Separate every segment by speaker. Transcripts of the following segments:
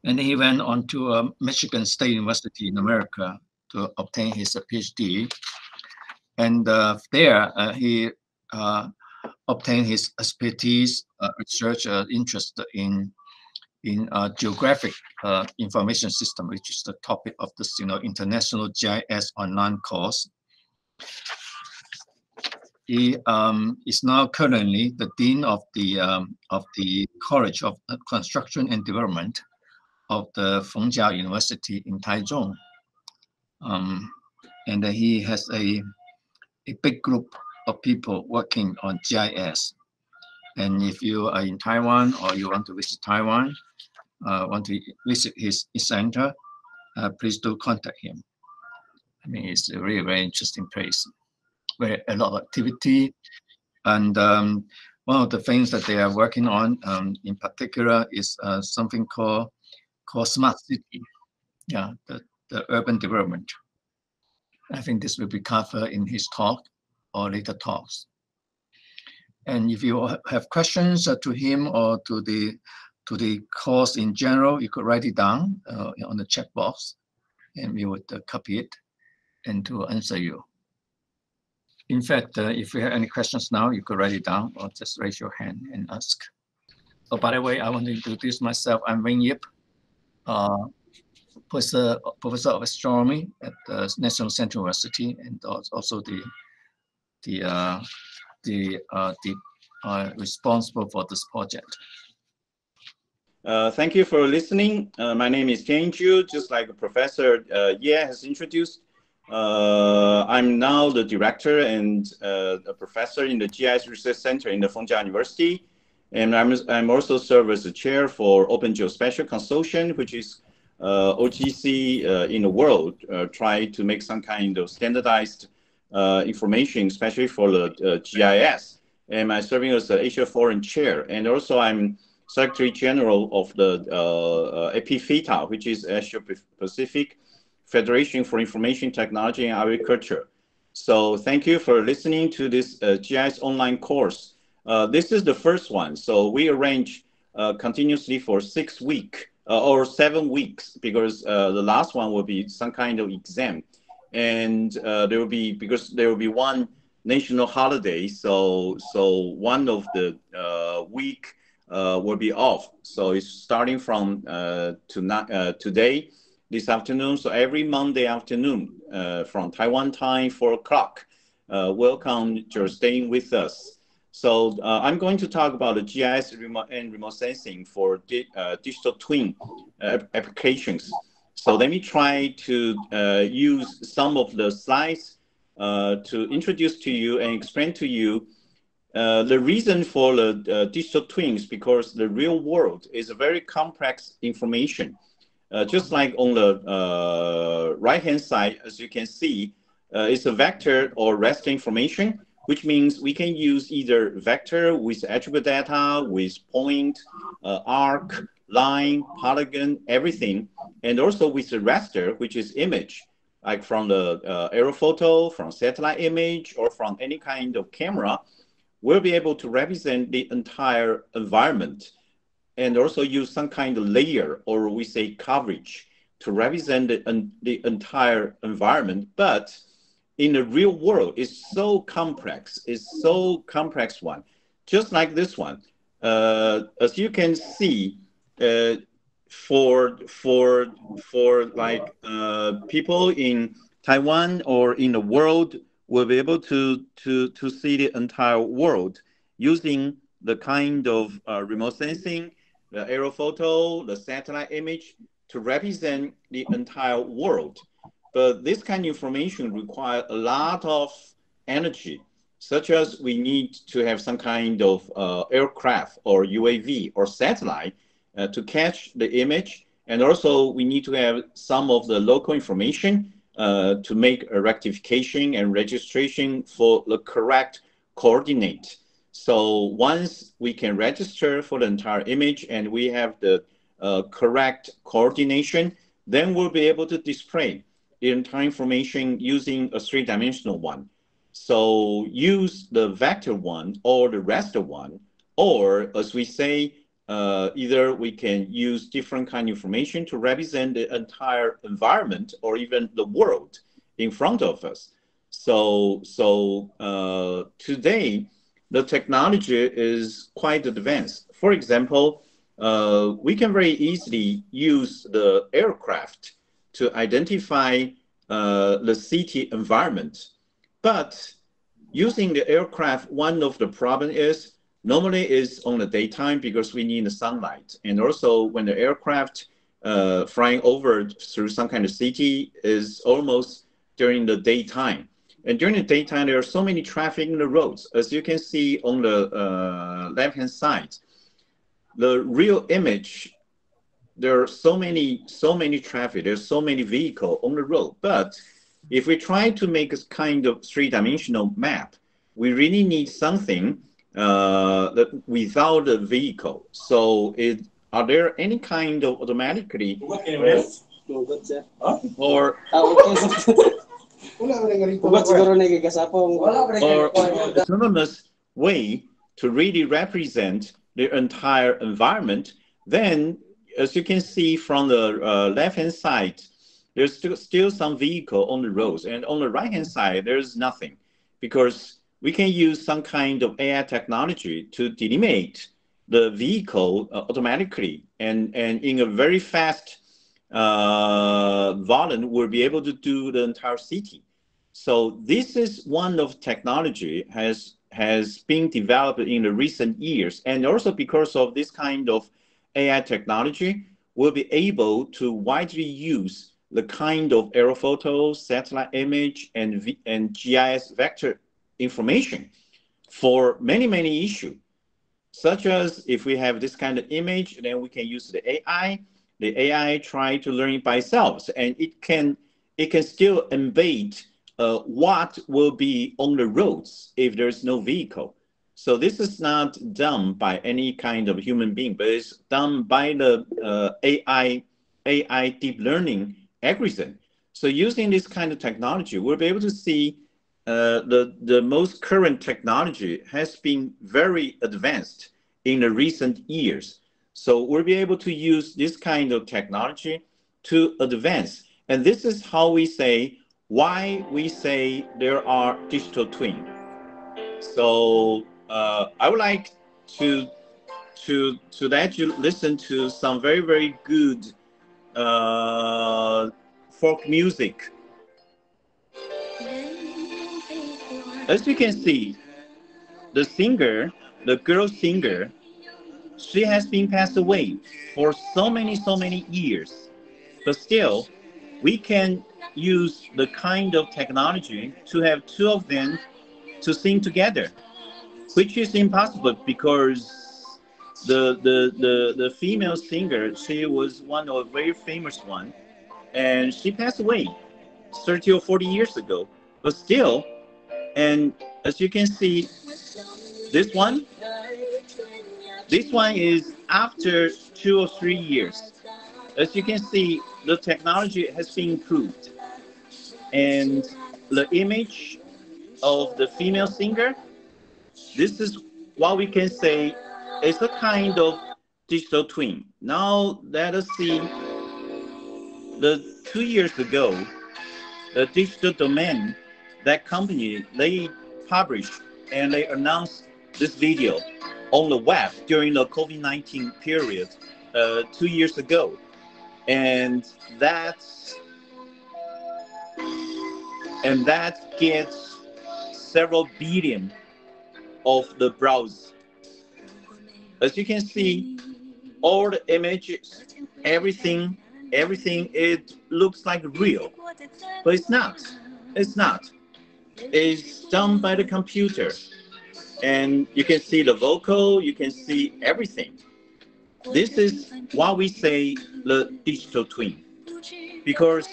Speaker 1: And then he went on to Michigan State University in America to obtain his PhD. And there he obtained his expertise, research interest in geographic information system, which is the topic of this international GIS online course. He is now currently the dean of the College of Construction and Development of the Fengjiao University in Taichung. And he has a big group of people working on GIS. And if you are in Taiwan or you want to visit Taiwan, want to visit his center, please do contact him. I mean, it's a very, very interesting place where a lot of activity. And one of the things that they are working on in particular is something called smart city. Yeah, the urban development. I think this will be covered in his talk or later talks. And if you have questions to him or to the course in general, you could write it down on the chat box, and we would copy it and to answer you. In fact, if you have any questions now, you could write it down or just raise your hand and ask. Oh, by the way, I want to introduce myself. I'm Wing Yip, professor of astronomy at the National Central University, and also responsible for this project.
Speaker 2: Thank you for listening. My name is Tien-Yin Chou, just like Professor Ye has introduced. I'm now the director and a professor in the GIS Research Center in the Fengjiao University. And I'm also serve as the chair for Open Geospatial Consortium, which is OGC in the world, try to make some kind of standardized information, especially for the GIS. And I'm serving as the Asia Foreign Chair. And also I'm Secretary General of the APFITA, which is Asia Pacific Federation for Information Technology and Agriculture. So thank you for listening to this GIS online course. This is the first one. So we arrange continuously for 6 weeks or 7 weeks, because the last one will be some kind of exam. And there will be, because there will be one national holiday. So one of the week will be off. So it's starting from today, this afternoon. So every Monday afternoon from Taiwan time, 4 o'clock. Welcome to staying with us. So I'm going to talk about the GIS and remote sensing for digital twin applications. So let me try to use some of the slides to introduce to you and explain to you the reason for the digital twins, because the real world is a very complex information. Just like on the right-hand side, as you can see, it's a vector or raster information, which means we can use either vector with attribute data, with point, arc, line, polygon, everything, and also with the raster, which is image, like from the aerial photo, from satellite image, or from any kind of camera. We'll be able to represent the entire environment and also use some kind of layer, or we say coverage, to represent the entire environment. But in the real world, it's so complex. It's so complex one. Just like this one. As you can see, for like people in Taiwan or in the world will be able to see the entire world using the kind of remote sensing, the aerial photo, the satellite image to represent the entire world. But this kind of information requires a lot of energy, such as we need to have some kind of aircraft or UAV or satellite to catch the image. And also we need to have some of the local information to make a rectification and registration for the correct coordinate. So once we can register for the entire image and we have the correct coordination, then we'll be able to display the entire information using a 3-dimensional one. So use the vector one or the raster one, or as we say, either we can use different kind of information to represent the entire environment or even the world in front of us. So today, the technology is quite advanced. For example, we can very easily use the aircraft to identify the city environment. But using the aircraft, one of the problem is normally it's on the daytime because we need the sunlight. And also when the aircraft flying over through some kind of city is almost during the daytime. And during the daytime, there are so many traffic in the roads. As you can see on the left-hand side, the real image, there are so many traffic, there's so many vehicles on the road. But if we try to make a kind of three-dimensional map, we really need something that without a vehicle. So are there any kind of automatically or autonomous way to really represent the entire environment? Then, as you can see from the left-hand side, there's still some vehicle on the roads, and on the right-hand side, there's nothing, because we can use some kind of AI technology to delimit the vehicle automatically, and in a very fast volume, we'll be able to do the entire city. So this is one of technology has been developed in the recent years, and also because of this kind of AI technology, we'll be able to widely use the kind of aerophoto, satellite image, and GIS vector information for many issues, such as if we have this kind of image, then we can use the AI. The AI try to learn it by itself, and it can still embed what will be on the roads if there's no vehicle. So this is not done by any kind of human being, but it's done by the AI deep learning algorithm. So using this kind of technology, we'll be able to see the most current technology has been very advanced in the recent years. So we'll be able to use this kind of technology to advance. And this is how we say, why we say there are digital twins. So I would like to let you listen to some very good folk music. As you can see, the singer, the girl singer, she has been passed away for so many years. But still, we can use the kind of technology to have two of them to sing together, which is impossible because the female singer, she was one of a very famous one, and she passed away 30 or 40 years ago. But still, and as you can see, this one is after 2 or 3 years. As you can see, the technology has been improved, and the image of the female singer, this is what we can say is a kind of digital twin. Now let us see, the 2 years ago, the digital domain, that company, they published and they announced this video on the web during the COVID-19 period 2 years ago. And that gets several billion of the browse. As you can see, all the images, everything, it looks like real, but it's not. It's not. It's done by the computer. And you can see the vocal, you can see everything. This is what we say the digital twin, because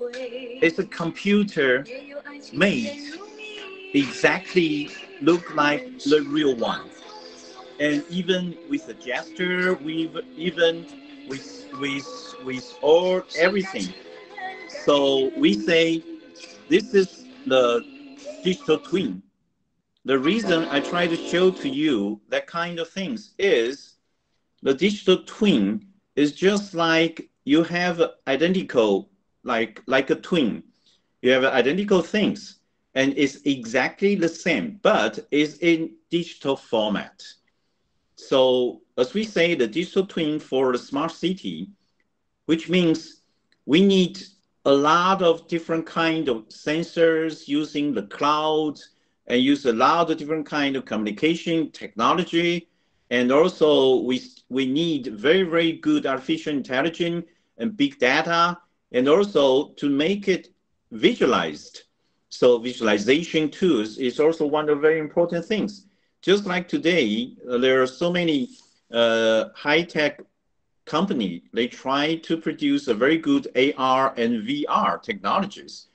Speaker 2: it's a computer made exactly look like the real one. And even with the gesture, even with all everything. So we say this is the digital twin. The reason I try to show to you that kind of things is the digital twin is just like you have identical, like a twin. You have identical things, and it's exactly the same, but it's in digital format. So as we say, the digital twin for the smart city, which means we need a lot of different kind of sensors using the cloud and use a lot of different kind of communication technology. And also we need very, very good artificial intelligence and big data, and also to make it visualized. So visualization tools is also one of the very important things. Just like today, there are so many high-tech company, they try to produce a very good AR and VR technologies,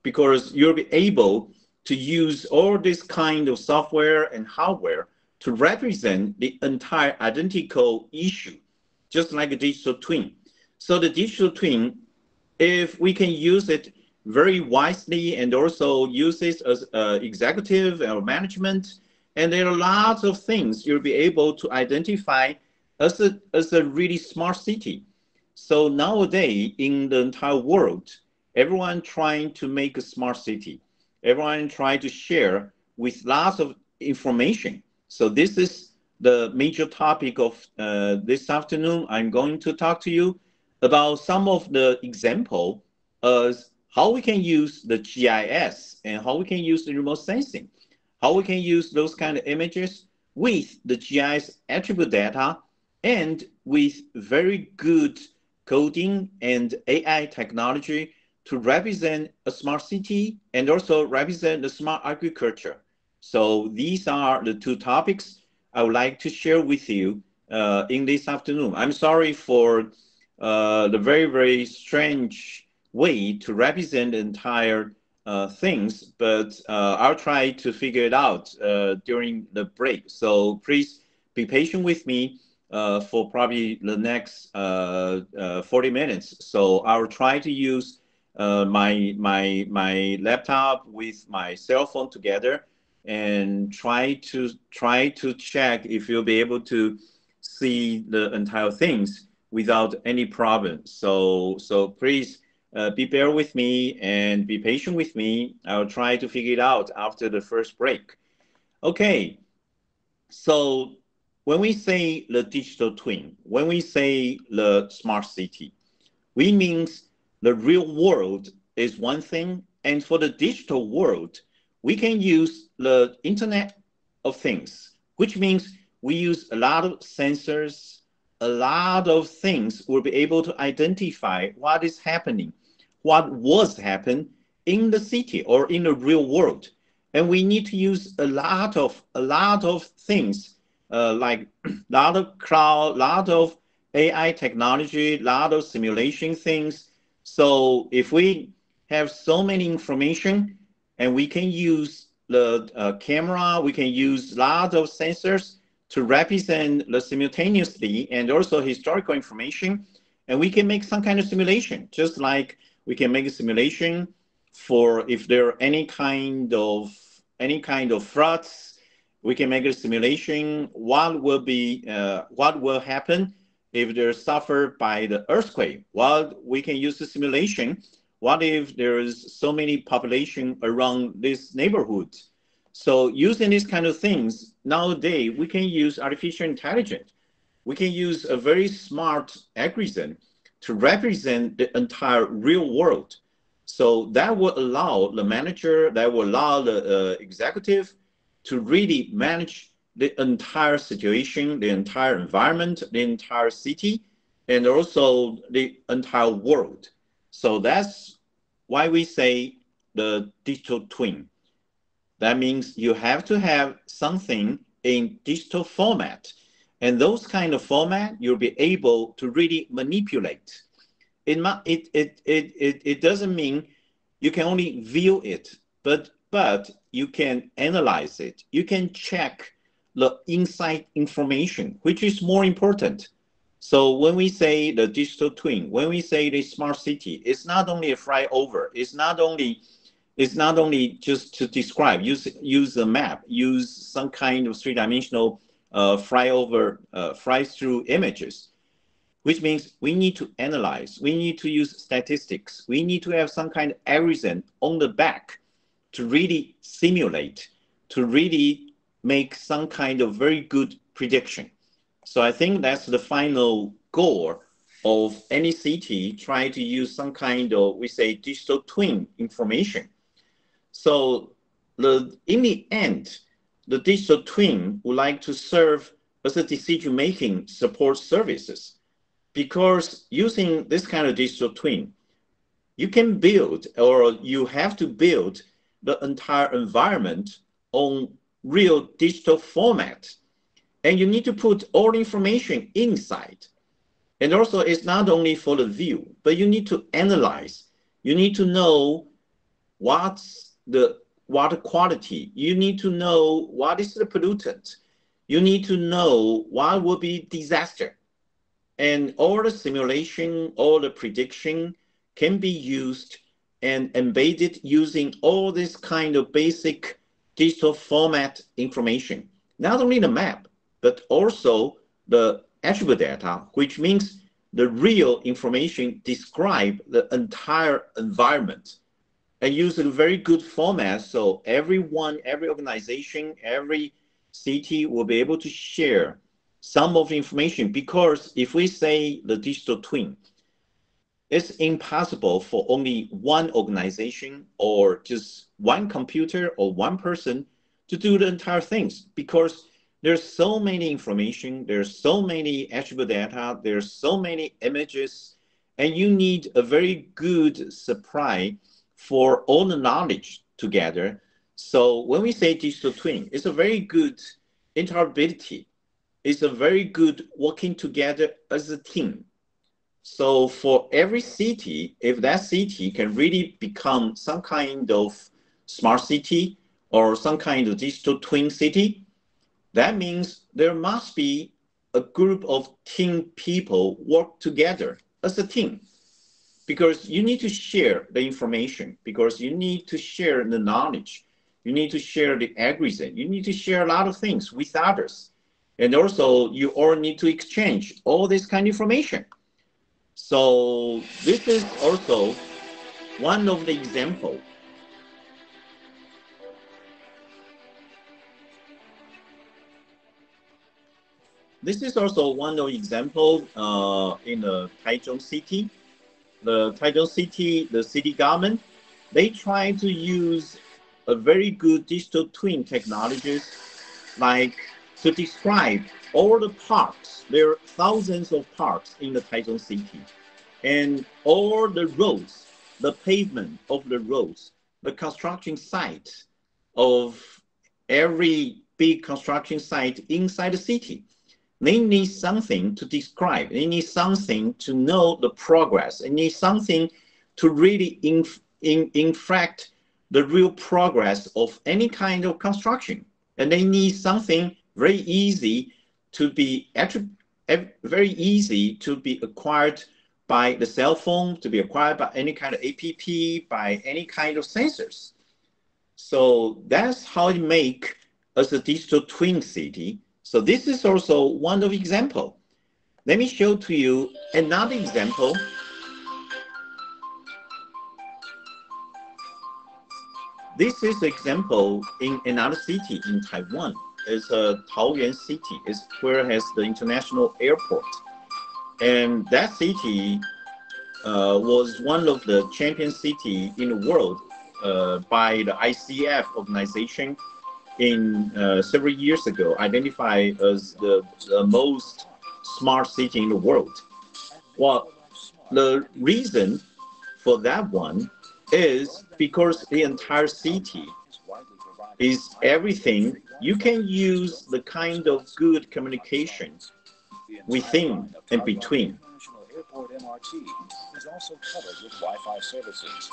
Speaker 2: because you'll be able to use all this kind of software and hardware to represent the entire identical issue, just like a digital twin. So the digital twin, if we can use it very wisely and also use it as executive or management, and there are lots of things you'll be able to identify as a really smart city. So nowadays in the entire world, everyone trying to make a smart city. Everyone trying to share with lots of information. So this is the major topic of this afternoon. I'm going to talk to you about some of the example as how we can use the GIS and how we can use the remote sensing, how we can use those kind of images with the GIS attribute data and with very good coding and AI technology to represent a smart city and also represent the smart agriculture. So these are the two topics I would like to share with you in this afternoon. I'm sorry for the very, very strange way to represent the entire things, but I'll try to figure it out during the break. So please be patient with me for probably the next 40 minutes. So I'll try to use my laptop with my cell phone together and try to check if you'll be able to see the entire things without any problem. So please be bear with me and be patient with me. I'll try to figure it out after the first break. Okay, so when we say the digital twin, when we say the smart city, we mean the real world is one thing, and for the digital world, we can use the Internet of Things, which means we use a lot of sensors, a lot of things will be able to identify what is happening, what was happening in the city or in the real world. And we need to use a lot of things like a lot of cloud, a lot of AI technology, a lot of simulation things. So if we have so many information and we can use the camera, we can use a lot of sensors to represent the simultaneously and also historical information, and we can make some kind of simulation, just like we can make a simulation for if there are any kind of floods. We can make a simulation what will happen if they're suffered by the earthquake. Well, we can use the simulation. What if there is so many population around this neighborhood? So using these kind of things, nowadays we can use artificial intelligence. We can use a very smart algorithm to represent the entire real world. So that will allow the manager, that will allow the executive to really manage the entire situation, the entire environment, the entire city, and also the entire world. So that's why we say the digital twin. That means you have to have something in digital format. And those kind of format, you'll be able to really manipulate. It doesn't mean you can only view it, but you can analyze it. You can check the inside information, which is more important. So when we say the digital twin, when we say the smart city, it's not only a flyover. It's not only just to describe, use a map, use some kind of three-dimensional fly through images, which means we need to analyze, we need to use statistics, we need to have some kind of algorithm on the back to really simulate, to really make some kind of very good prediction. So I think that's the final goal of any city, try to use some kind of, we say, digital twin information. So in the end, the digital twin would like to serve as a decision-making support services, because using this kind of digital twin, you can build, or you have to build, the entire environment on real digital format. And you need to put all information inside. And also, it's not only for the view, but you need to analyze. You need to know what's the water quality. You need to know what is the pollutant. You need to know what will be disaster. And all the simulation, all the prediction can be used and embedded using all this kind of basic digital format information. Not only the map, but also the attribute data, which means the real information describe the entire environment, and use a very good format. So everyone, every organization, every city will be able to share some of the information, because if we say the digital twin, it's impossible for only one organization or just one computer or one person to do the entire things, because there's so many information, there's so many attribute data, there's so many images, and you need a very good supply for all the knowledge together. So when we say digital twin, it's a very good interoperability. It's a very good working together as a team. So for every city, if that city can really become some kind of smart city or some kind of digital twin city, that means there must be a group of team people work together as a team, because you need to share the information, because you need to share the knowledge, you need to share the algorithm, you need to share a lot of things with others. And also you all need to exchange all this kind of information. So this is also one of the examples. This is also one of the examples in the Taichung city. The Taichung city, the city government, they try to use a very good digital twin technologies, like to describe all the parks. There are thousands of parks in the Taichung city, and all the roads, the pavement of the roads, the construction site of every big construction site inside the city. They need something to describe. They need something to know the progress. They need something to really inflect the real progress of any kind of construction. And they need something very easy to be acquired by the cell phone, to be acquired by any kind of app, by any kind of sensors. So that's how it make as a digital twin city. So this is also one of example. Let me show to you another example. This is an example in another city in Taiwan. It's a Taoyuan city. It's where it has the international airport. And that city was one of the champion city in the world by the ICF organization in several years ago, identified as the most smart city in the world. Well, the reason for that one is because the entire city is everything. You can use the kind of good communication within and between.
Speaker 3: Airport MRT is also covered with Wi-Fi services.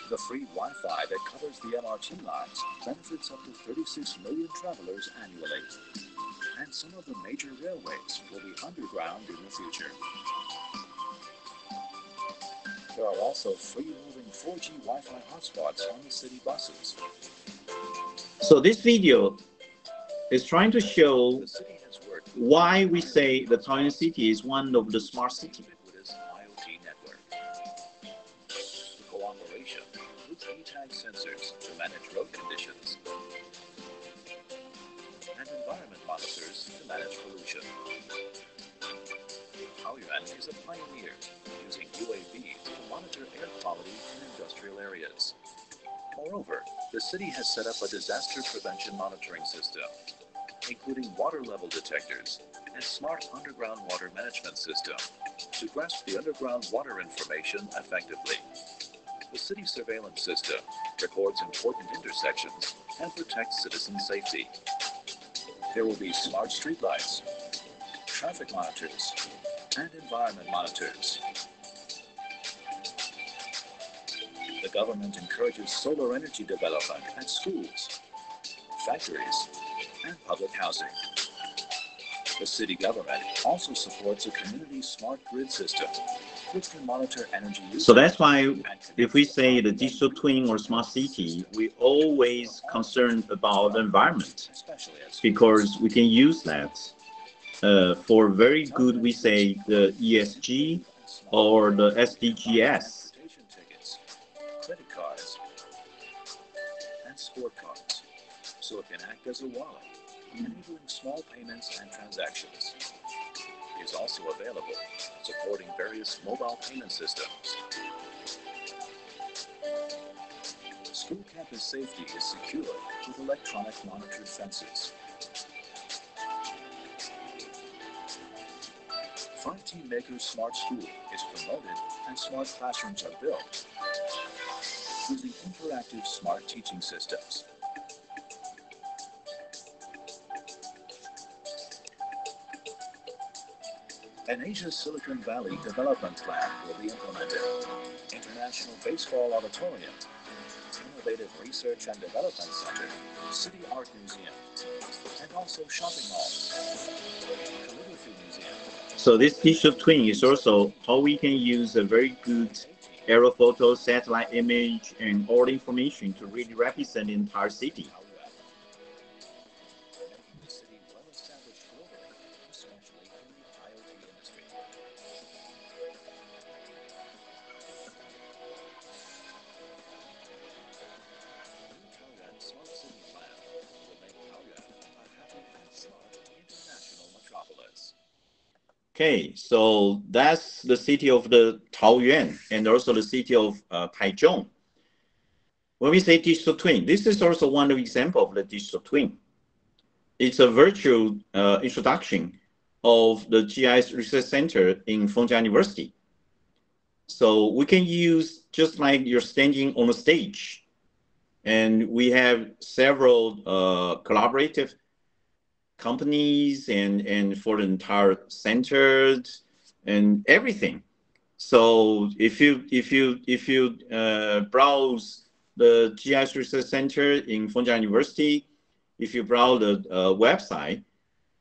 Speaker 3: The free Wi-Fi that covers the MRT lines benefits up to 36 million travelers annually. And some of the major railways will be underground in the future. There are also free-moving 4G Wi-Fi hotspots on the city buses.
Speaker 2: So this video is trying to show why we say the Taoyuan city is one of the smart cities.
Speaker 3: Ubiquitous IoT network. Cooperation with e-tag sensors to manage road conditions and environment monitors to manage pollution. Taoyuan is a pioneer using UAVs to monitor air quality in industrial areas. Moreover, the city has set up a disaster prevention monitoring system, including water level detectors and smart underground water management system to grasp the underground water information effectively. The city surveillance system records important intersections and protects citizen safety. There will be smart streetlights, traffic monitors, and environment monitors. The government encourages solar energy development at schools, factories, and public housing. The city government also supports a community smart grid system, which can monitor energy use.
Speaker 2: So that's why if we say the digital twin or smart city, we always concerned about the environment, because we can use that for very good, we say the ESG or the SDGs.
Speaker 3: Credit cards and sport cards, so it can act as a wallet, enabling small payments and transactions. It is also available, supporting various mobile payment systems. School campus safety is secured with electronic monitored fences. 5T Maker Smart School is promoted and smart classrooms are built using interactive smart teaching systems. An Asia Silicon Valley development plan will be implemented. International Baseball Auditorium, Innovative Research and Development Center, City Art Museum, and also shopping malls, Calligraphy Museum.
Speaker 2: So this digital twin is also how we can use a very good aerial photo, satellite image, and all information to really represent the entire city.
Speaker 3: Making the city well-established globally, especially in the IoT industry. New Taoyuan Smart City Plan will make Taoyuan a happy and smart international metropolis.
Speaker 2: Okay, so that's the city of the Taoyuan and also the city of Taichung. When we say digital twin, this is also one example of the digital twin. It's a virtual introduction of the GIS Research Center in Fengyang University. So we can use just like you're standing on a stage, and we have several collaborative companies and for the entire center and everything. So if you browse the GIS Research Center in Fengyang University, if you browse the website,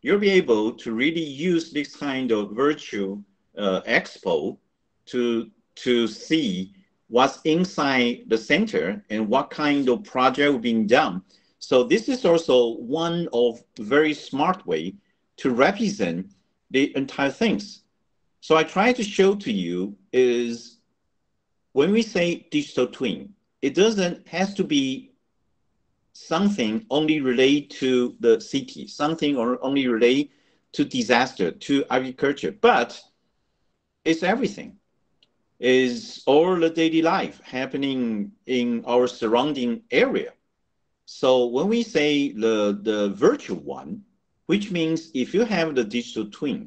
Speaker 2: you'll be able to really use this kind of virtual expo to see what's inside the center and what kind of project being done. So this is also one of very smart way to represent the entire things. So I try to show to you is when we say digital twin, it doesn't has to be something only related to the city, something or only related to disaster, to agriculture, but it's everything. Is all the daily life happening in our surrounding area. So when we say the virtual one, which means if you have the digital twin,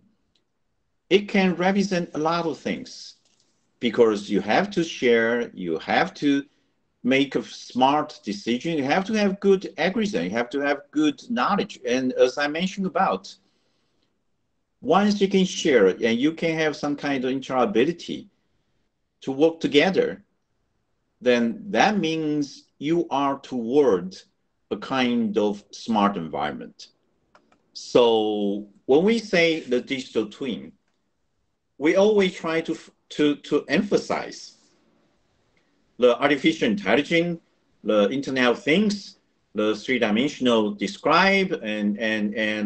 Speaker 2: it can represent a lot of things because you have to share, you have to make a smart decision, you have to have good algorithm, you have to have good knowledge. And as I mentioned about, once you can share and you can have some kind of interoperability to work together, then that means you are toward a kind of smart environment. So when we say the digital twin, we always try to emphasize the artificial intelligence, the Internet of Things, the three-dimensional describe and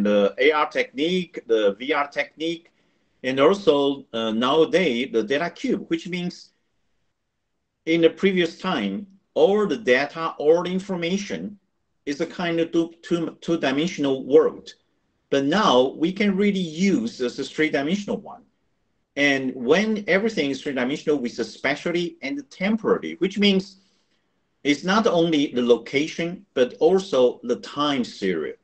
Speaker 2: the AR technique, the VR technique, and also nowadays the data cube, which means in the previous time, all the data, all the information is a kind of two-dimensional world. But now we can really use this three-dimensional one. And when everything is three-dimensional with the spatially and temporally, which means it's not only the location, but also the time series.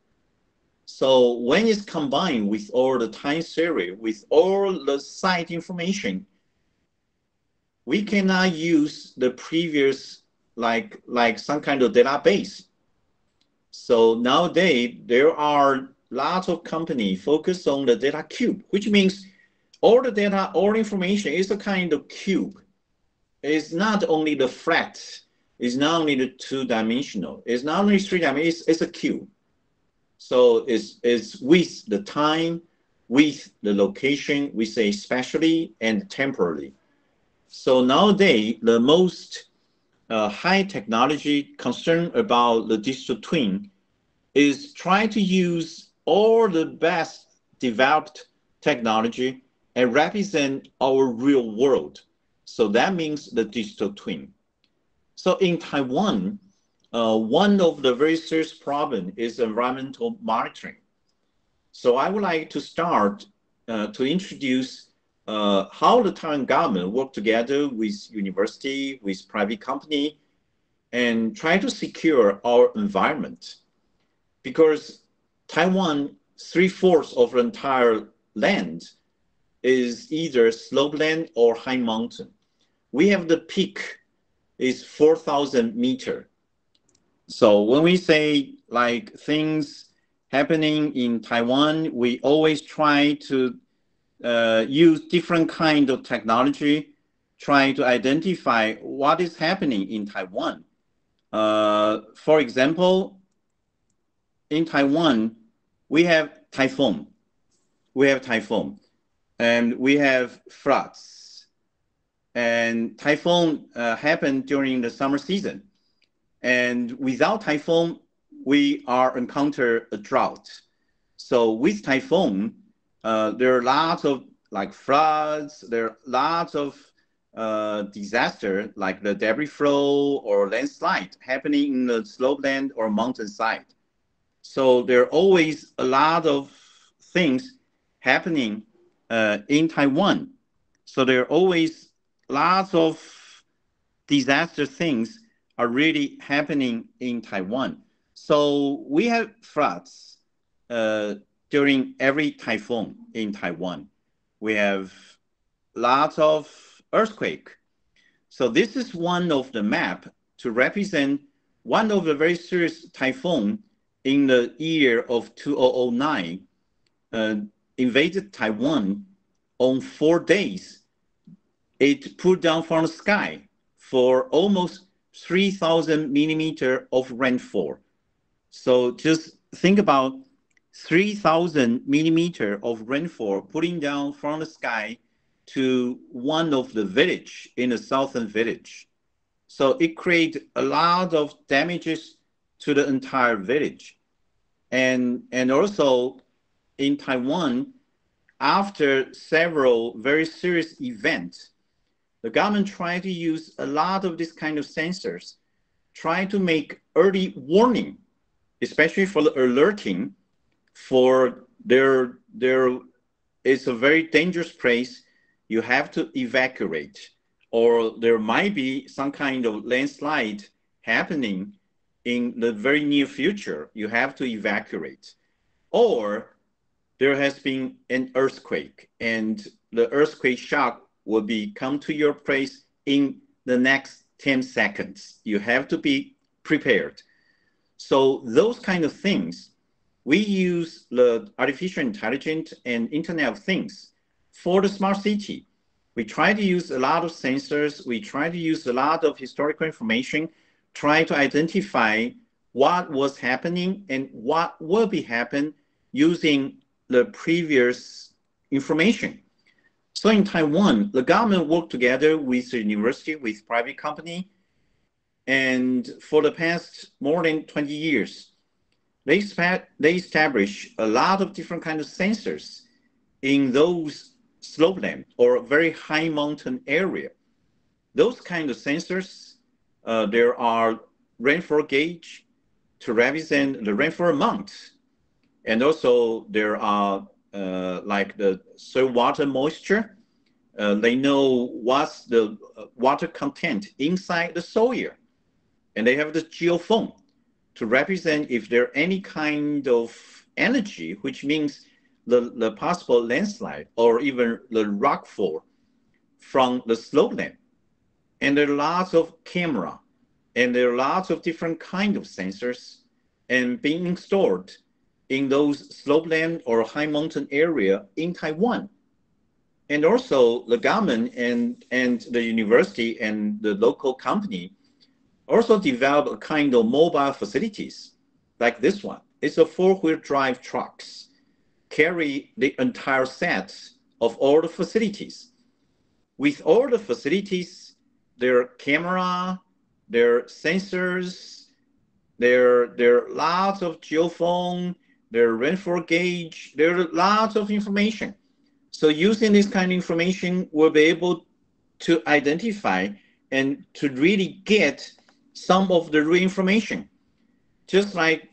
Speaker 2: So when it's combined with all the time series, with all the site information, we cannot use the previous, like some kind of database. So nowadays, there are lots of companies focused on the data cube, which means all the data, all information is a kind of cube. It's not only the flat, it's not only the two-dimensional, it's not only three-dimensional, it's a cube. So it's with the time, with the location, we say spatially and temporally. So nowadays, the most high technology concern about the digital twin is try to use all the best developed technology and represent our real world. So that means the digital twin. So in Taiwan, one of the very serious problems is environmental monitoring. So I would like to start to introduce how the Taiwan government work together with university, with private company, and try to secure our environment. Because Taiwan, 3/4 of the entire land is either slopeland or high mountain. We have the peak is 4,000 meters. So when we say like things happening in Taiwan, we always try to use different kind of technology, try to identify what is happening in Taiwan. For example, in Taiwan, we have typhoon. And we have floods. And typhoon happened during the summer season. And without typhoon, we encounter a drought. So with typhoon, there are lots of like floods, there are lots of disaster like the debris flow or landslide happening in the slopeland or mountainside. So there are always a lot of things happening in Taiwan. So there are always lots of disaster things are really happening in Taiwan. So we have floods during every typhoon in Taiwan. We have lots of earthquake. So this is one of the map to represent one of the very serious typhoon in the year of 2009 invaded Taiwan on 4 days. It put down from the sky for almost 3,000 millimeters of rainfall. So just think about 3,000 millimeters of rainfall putting down from the sky to one of the village in the southern village. So it created a lot of damages to the entire village. And also in Taiwan, after several very serious events, the government tried to use a lot of this kind of sensors, try to make early warning, especially for the alerting for there is a very dangerous place, you have to evacuate, or there might be some kind of landslide happening in the very near future, you have to evacuate. Or there has been an earthquake and the earthquake shock will come to your place in the next 10 seconds. You have to be prepared. So those kind of things, we use the artificial intelligence and Internet of Things for the smart city. We try to use a lot of sensors. We try to use a lot of historical information, try to identify what was happening and what will be happen using the previous information. So in Taiwan, the government worked together with the university, with private company, And for the past more than 20 years, they establish a lot of different kinds of sensors in those slopeland or very high mountain area. Those kind of sensors, there are rainfall gauge to represent the rainfall amount. And also there are like the soil water moisture. They know what's the water content inside the soil. And they have the Jhih-Fong to represent if there any kind of energy, which means the possible landslide or even the rockfall from the slopeland. And there are lots of camera and there are lots of different kinds of sensors and being installed in those slopeland or high mountain area in Taiwan. And also the government and the university and the local company also develop a kind of mobile facilities like this one. It's a four-wheel drive trucks, carry the entire set of all the facilities. With all the facilities, their camera, their sensors, there are lots of Jhih-Fong, their rainfall gauge, there are lots of information. So using this kind of information, we'll be able to identify and to really get some of the real information. Just like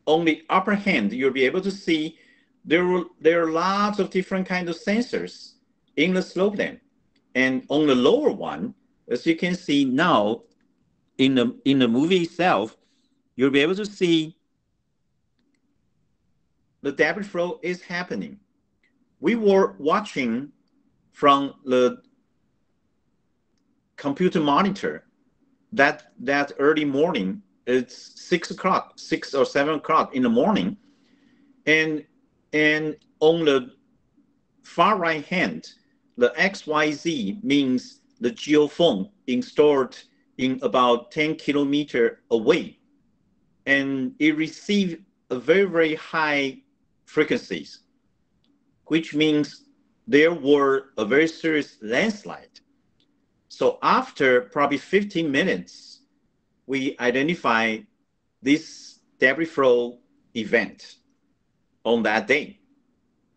Speaker 2: on the upper hand, you'll be able to see there are lots of different kinds of sensors in the slopeland. And on the lower one, as you can see now in the movie itself, you'll be able to see the debris flow is happening. We were watching from the computer monitor that early morning. It's 6 o'clock, 6 or 7 o'clock in the morning. And on the far right hand, the XYZ means the Jhih-Fong installed in about 10 kilometers away. And it received a very, very high frequencies, which means there were a very serious landslide. So after probably 15 minutes, we identify this debris flow event on that day.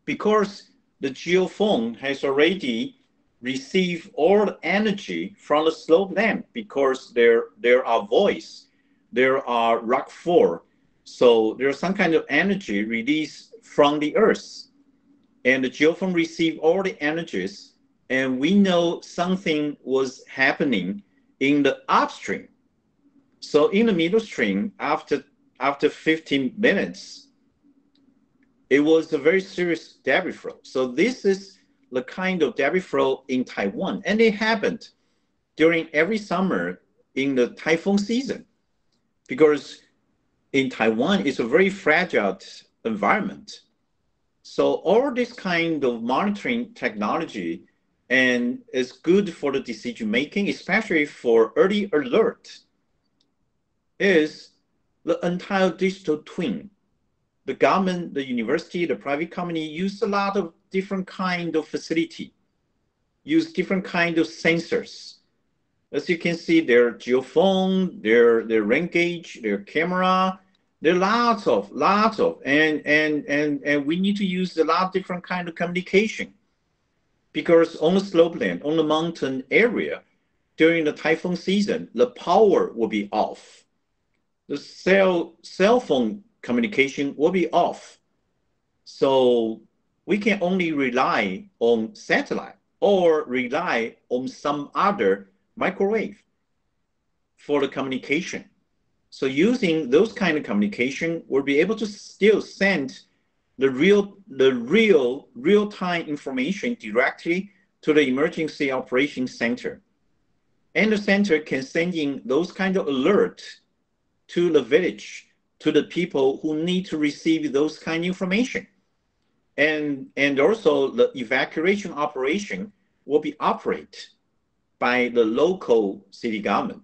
Speaker 2: Because the Jhih-Fong has already received all the energy from the slopeland because there are voids, there are rockfall. So there's some kind of energy released from the earth. And the Jhih-Fong received all the energies, and we know something was happening in the upstream. So in the middle stream, after 15 minutes, it was a very serious debris flow. So this is the kind of debris flow in Taiwan. And it happened during every summer in the typhoon season, because in Taiwan, it's a very fragile environment. So all this kind of monitoring technology and is good for the decision making, especially for early alert, is the entire digital twin. The government, the university, the private company use a lot of different kind of facility, use different kind of sensors. As you can see, their Jhih-Fong, their rain gauge, their camera, there are lots of, and we need to use a lot of different kind of communication, because on the slopeland, on the mountain area, during the typhoon season, the power will be off. The cell phone communication will be off. So we can only rely on satellite or rely on some other microwave for the communication. So using those kind of communication, we'll be able to still send the real-time information directly to the emergency operations center. And the center can send in those kind of alert to the village, to the people who need to receive those kind of information. And also the evacuation operation will be operated by the local city government.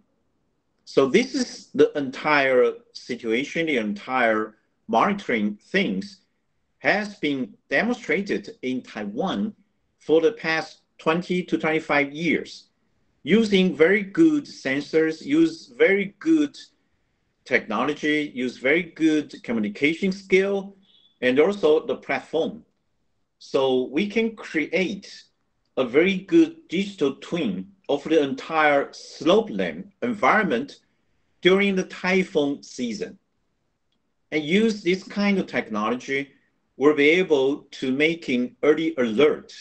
Speaker 2: So this is the entire situation, the entire monitoring things has been demonstrated in Taiwan for the past 20 to 25 years. using very good sensors, use very good technology, use very good communication skill, and also the platform. So we can create a very good digital twin of the entire slopeland environment during the typhoon season. And use this kind of technology, we'll be able to making early alert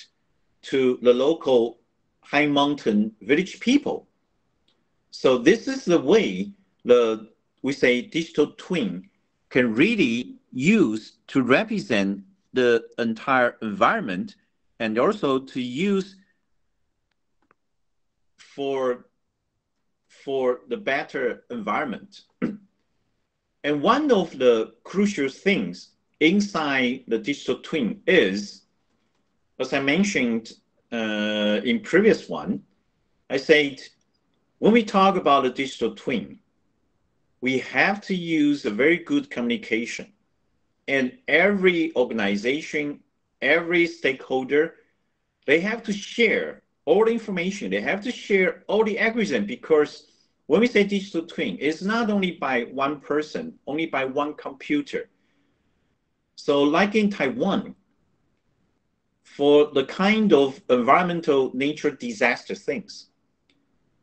Speaker 2: to the local high mountain village people. So this is the way we say digital twin can really use to represent the entire environment and also to use for the better environment. And one of the crucial things inside the digital twin is, as I mentioned in previous one, I said, when we talk about the digital twin, we have to use a very good communication. And every organization, every stakeholder, they have to share all the information. They have to share all the algorithm, because when we say digital twin, it's not only by one person, only by one computer. So like in Taiwan, for the kind of environmental nature disaster things,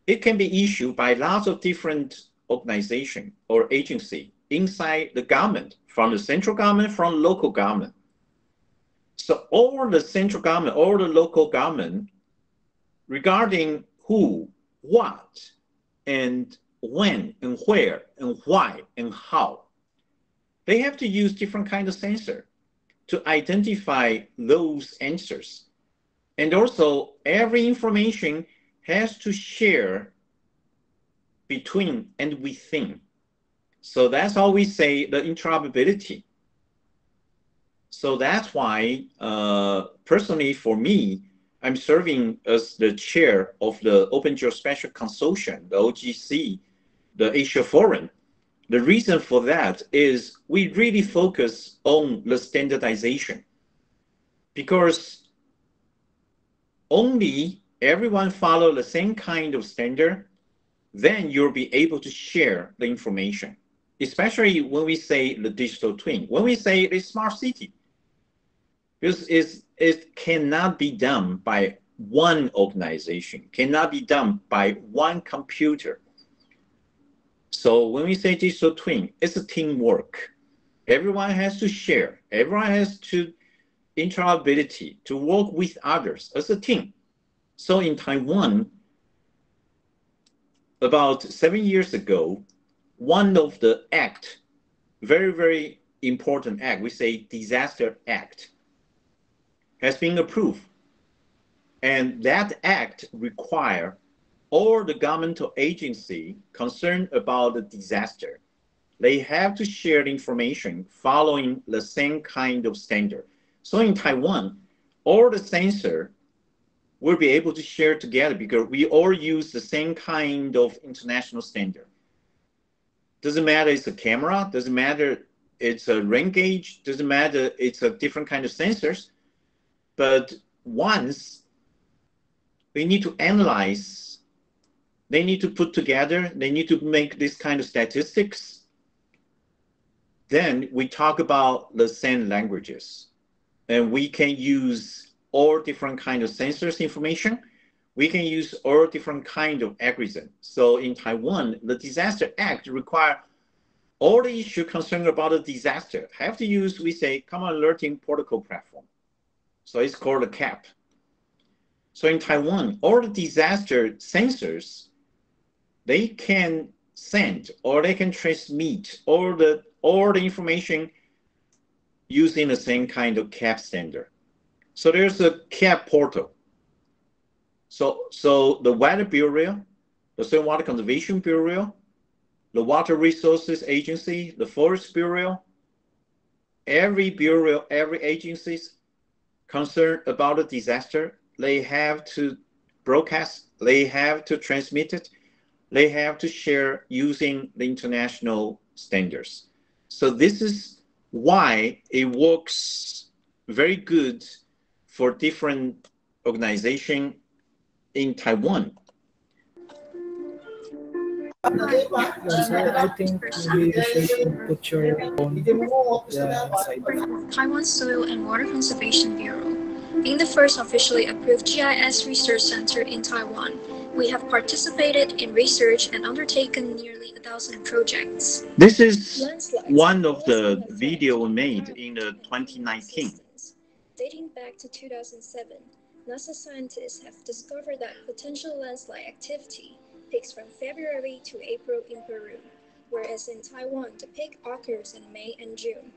Speaker 2: it can be issued by lots of different organization or agency inside the government, from the central government, from local government. So all the central government, all the local government, regarding who, what, and when, and where, and why, and how, they have to use different kind of sensor to identify those answers. And also every information has to share between and within. So that's how we say the interoperability. So that's why, personally for me, I'm serving as the chair of the Open Geospatial Consortium, the OGC, the Asia Forum. The reason for that is we really focus on the standardization, because only everyone follow the same kind of standard, then you'll be able to share the information, especially when we say the digital twin, when we say the smart city, because it cannot be done by one organization, cannot be done by one computer. So when we say digital twin, it's a teamwork. Everyone has to share, everyone has to interoperability to work with others as a team. So in Taiwan, about 7 years ago, one of the act, very, very important act, we say disaster act, has been approved. And that act require all the governmental agency concerned about the disaster, they have to share the information following the same kind of standard. So in Taiwan, all the sensor will be able to share together because we all use the same kind of international standard. Doesn't matter it's a camera, doesn't matter it's a rain gauge, doesn't matter it's a different kind of sensors, but once we need to analyze, they need to put together, they need to make this kind of statistics, then we talk about the same languages. And we can use all different kind of sensors information. We can use all different kind of algorithm. So in Taiwan, the Disaster Act require all the issue concerned about the disaster have to use, we say, Common Alerting Protocol Platform. So it's called a CAP. So in Taiwan, all the disaster sensors, they can send or they can transmit all the information using the same kind of CAP standard. So there's a CAP portal. So the Weather Bureau, the Soil Water Conservation Bureau, the Water Resources Agency, the Forest Bureau, every bureau, every agency concerned about a disaster, they have to broadcast, they have to transmit it, they have to share using the international standards. So this is why it works very good for different organizations in Taiwan.
Speaker 4: Yeah, so I think maybe you should put your phone inside.
Speaker 5: Taiwan Soil and Water Conservation Bureau. Being the first officially approved GIS research center in Taiwan, we have participated in research and undertaken nearly 1,000 projects.
Speaker 2: This is one of the video made in 2019.
Speaker 5: Dating back to 2007, NASA scientists have discovered that potential landslide activity peaks from February to April in Peru, whereas in Taiwan the peak occurs in May and June.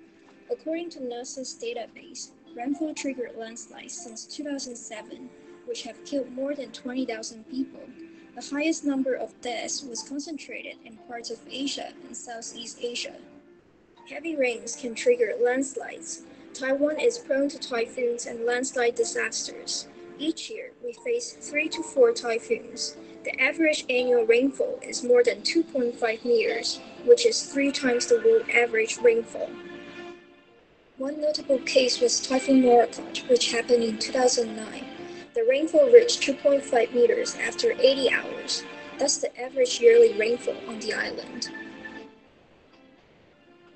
Speaker 5: According to NASA's database, rainfall-triggered landslides since 2007, which have killed more than 20,000 people. The highest number of deaths was concentrated in parts of Asia and Southeast Asia. Heavy rains can trigger landslides. Taiwan is prone to typhoons and landslide disasters. Each year, we face 3 to 4 typhoons. The average annual rainfall is more than 2.5 meters, which is 3 times the world average rainfall. One notable case was Typhoon Morakot, which happened in 2009. The rainfall reached 2.5 meters after 80 hours. That's the average yearly rainfall on the island.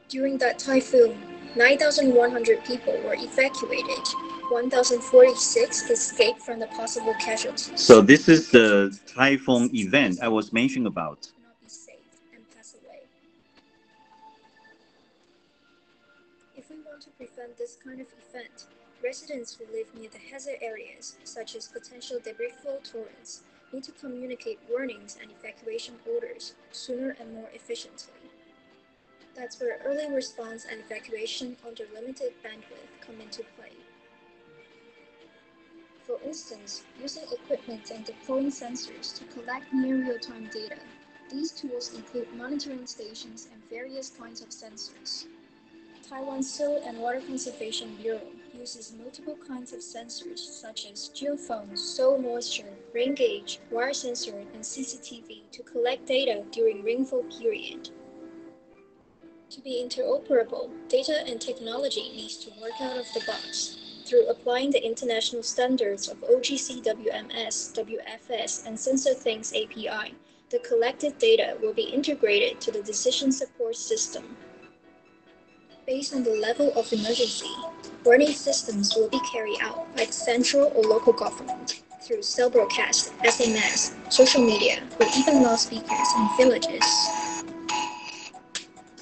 Speaker 5: During that typhoon, 9,100 people were evacuated. 1,046 escaped from the possible casualties.
Speaker 2: So this is the typhoon event I was mentioning about.
Speaker 5: Not be saved and pass away. If we want to prevent this kind of event, residents who live near the hazard areas, such as potential debris flow torrents, need to communicate warnings and evacuation orders sooner and more efficiently. That's where early response and evacuation under limited bandwidth come into play. For instance, using equipment and deploying sensors to collect near real-time data. These tools include monitoring stations and various kinds of sensors. Taiwan Soil and Water Conservation Bureau uses multiple kinds of sensors such as Jhih-Fong, soil moisture, rain gauge, wire sensor, and CCTV to collect data during rainfall period. To be interoperable, data and technology needs to work out of the box. Through applying the international standards of OGC WMS, WFS, and SensorThings API, the collected data will be integrated to the decision support system. Based on the level of emergency, warning systems will be carried out by the central or local government through cell broadcast, SMS, social media, or even loudspeakers in villages.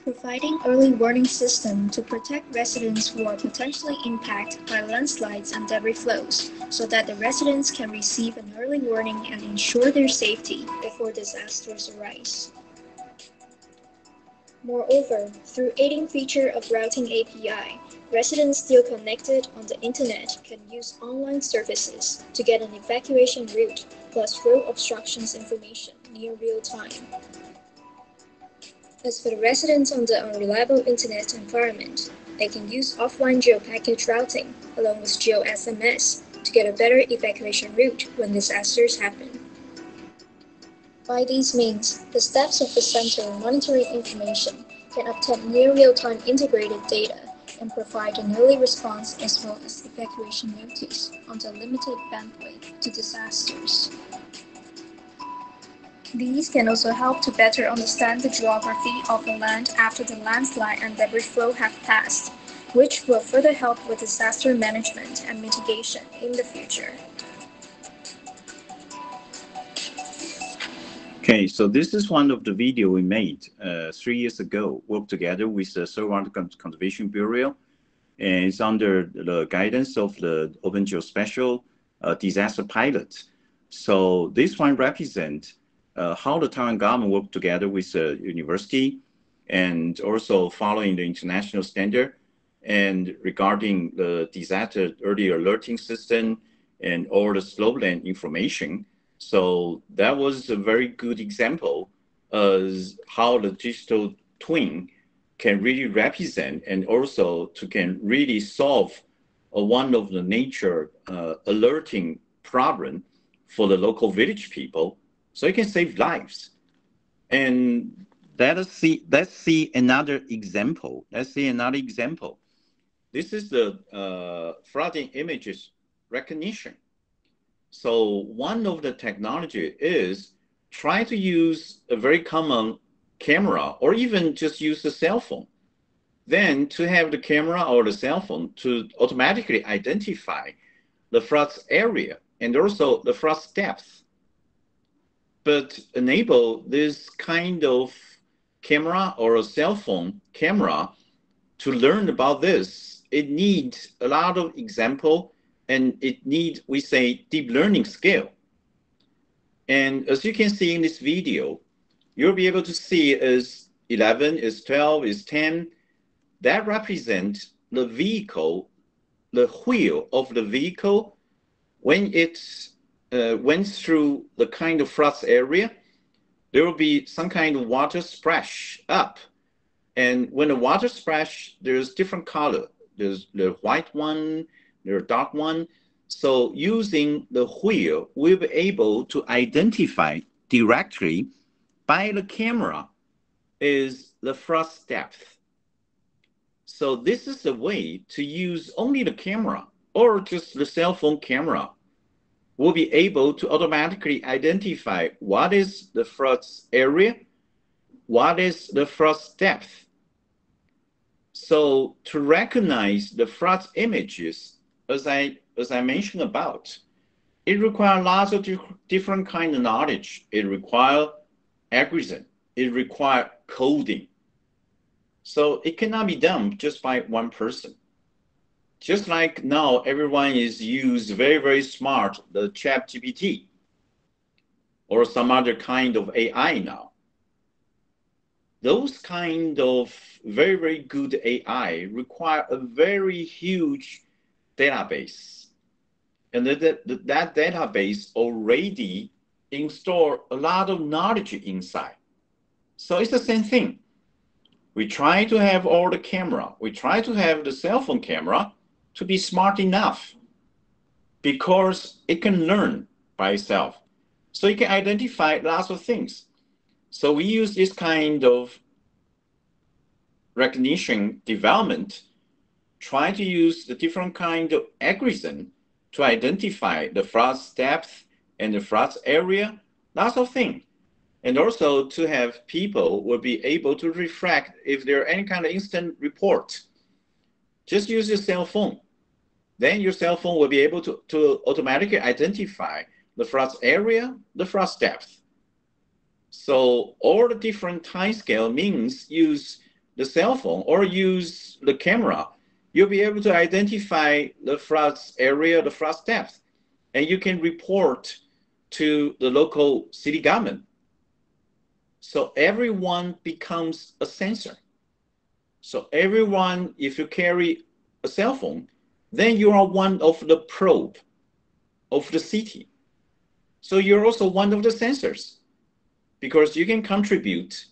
Speaker 5: Providing early warning system to protect residents who are potentially impacted by landslides and debris flows, so that the residents can receive an early warning and ensure their safety before disasters arise. Moreover, through aiding feature of routing API, residents still connected on the internet can use online services to get an evacuation route plus road obstructions information near real time. As for the residents on the unreliable internet environment, they can use offline geo-package routing along with geo-SMS to get a better evacuation route when disasters happen. By these means, the staffs of the center monitoring information can obtain near real-time integrated data and provide an early response as well as evacuation notice on the limited bandwidth to disasters. These can also help to better understand the geography of the land after the landslide and debris flow have passed, which will further help with disaster management and mitigation in the future.
Speaker 2: Okay, so this is one of the video we made 3 years ago, worked together with the Soil Water Conservation Bureau, and it's under the guidance of the Open Geospatial Disaster Pilot. So this one represents how the Taiwan government worked together with the university and also following the international standard and regarding the disaster early alerting system and all the slopland information. So that was a very good example of how the digital twin can really represent and also can really solve one of the nature alerting problem for the local village people, so it can save lives. And let's see another example. Let's see another example. This is the flooding images recognition. So one of the technology is try to use a very common camera or even just use the cell phone. Then to have the camera or the cell phone to automatically identify the flood area and also the flood depth. But enable this kind of camera or a cell phone camera to learn about this, it needs a lot of example and it needs, we say, deep learning scale. And as you can see in this video, you'll be able to see is 11, is 12, is 10. That represents the vehicle, the wheel of the vehicle when it went through the kind of flood area. There will be some kind of water splash up. And when the water splash, there's different color. There's the white one, there's dark one. So using the wheel, we'll be able to identify directly by the camera is the flood depth. So this is the way to use only the camera or just the cell phone camera. We'll be able to automatically identify what is the flood area, what is the flood depth. So to recognize the flood images, as I mentioned about, it requires lots of different kind of knowledge. It requires algorithm. It requires coding. So it cannot be done just by one person. Just like now, everyone is used very, very smart, the ChatGPT or some other kind of AI now. Those kind of very, very good AI require a very huge database. And that database already install a lot of knowledge inside. So it's the same thing. We try to have all the camera. We try to have the cell phone camera to be smart enough because it can learn by itself. So it can identify lots of things. So we use this kind of recognition development, try to use the different kind of algorithm to identify the flood depth and the flood area, lots of things. And also to have people will be able to reflect if there are any kind of instant report. Just use your cell phone. Then your cell phone will be able to automatically identify the flood area, the flood depth. So all the different time scale means use the cell phone or use the camera. You'll be able to identify the flood area, the flood depth, and you can report to the local city government. So everyone becomes a sensor. So everyone, if you carry a cell phone, then you are one of the probe of the city. So you're also one of the sensors because you can contribute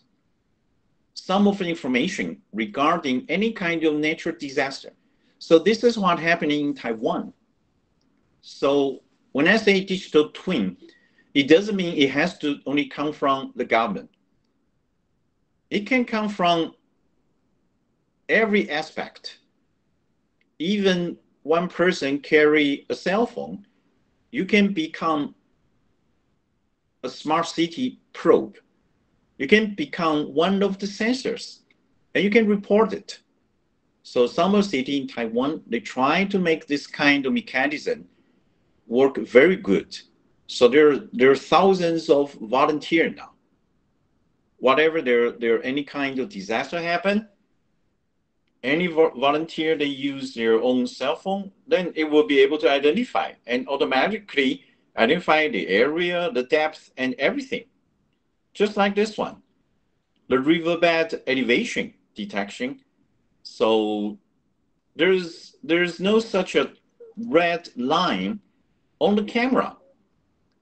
Speaker 2: some of the information regarding any kind of natural disaster. So this is what happening in Taiwan. So when I say digital twin, it doesn't mean it has to only come from the government. It can come from every aspect. Even one person carry a cell phone, you can become a smart city probe. You can become one of the sensors and you can report it. So some city in Taiwan, they try to make this kind of mechanism work very good. So there are thousands of volunteers now. Whatever there any kind of disaster happen, any volunteer, they use their own cell phone, then it will be able to identify and automatically identify the area, the depth, and everything. Just like this one, the riverbed elevation detection. So there's no such a red line on the camera.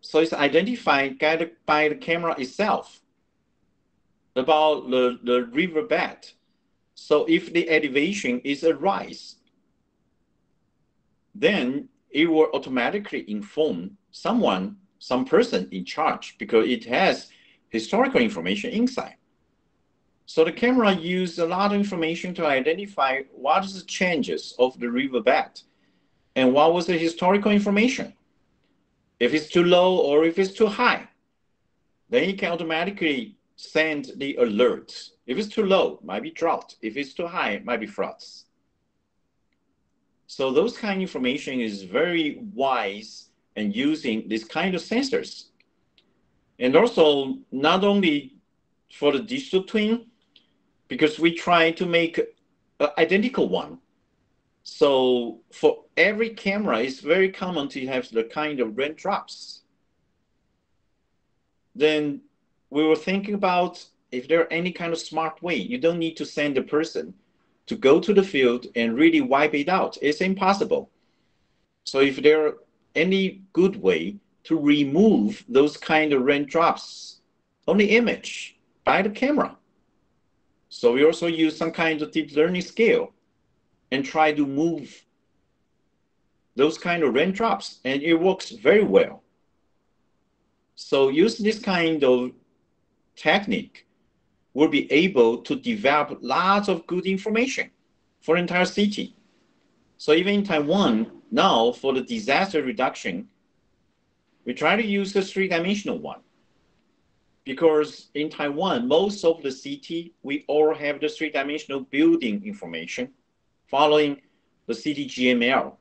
Speaker 2: So it's identified guided by the camera itself about the riverbed. So if the elevation is a rise, then it will automatically inform some person in charge because it has historical information inside. So the camera uses a lot of information to identify what is the changes of the riverbed and what was the historical information. If it's too low or if it's too high. then it can automatically send the alert. If it's too low, might be drought. If it's too high, it might be floods. So those kind of information is very wise and using this kind of sensors. And also not only for the digital twin, because we try to make an identical one. So for every camera, it's very common to have the kind of raindrops. Then we were thinking about if there are any kind of smart way, you don't need to send a person to go to the field and really wipe it out. It's impossible. So if there are any good way to remove those kind of raindrops on the image by the camera. So we also use some kind of deep learning scale and try to move those kind of raindrops, and it works very well. So use this kind of technique, we'll be able to develop lots of good information for the entire city. So even in Taiwan, now for the disaster reduction, we try to use the three-dimensional one. Because in Taiwan, most of the city, we all have the three-dimensional building information following the city GML.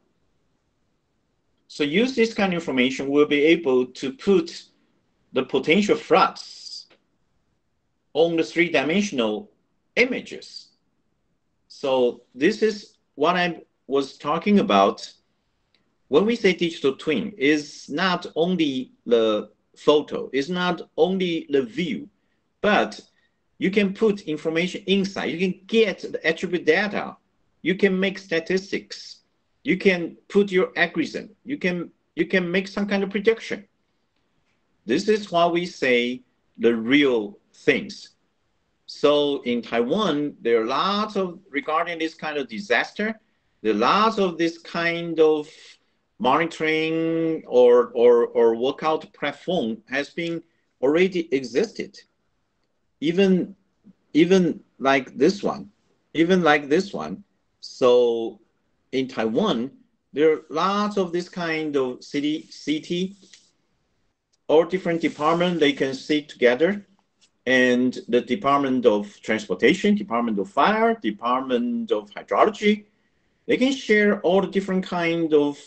Speaker 2: So use this kind of information, we'll be able to put the potential floods on the three-dimensional images. So this is what I was talking about. When we say digital twin, is not only the photo, it's not only the view, but you can put information inside. You can get the attribute data. You can make statistics. You can put your algorithm. You can make some kind of prediction. This is why we say the real things. So in Taiwan, there are lots of, regarding this kind of disaster, there are lots of this kind of monitoring or workout platform has been already existed. Even like this one, So in Taiwan, there are lots of this kind of city, all different departments, they can sit together, and the Department of Transportation, Department of Fire, Department of Hydrology, they can share all the different kind of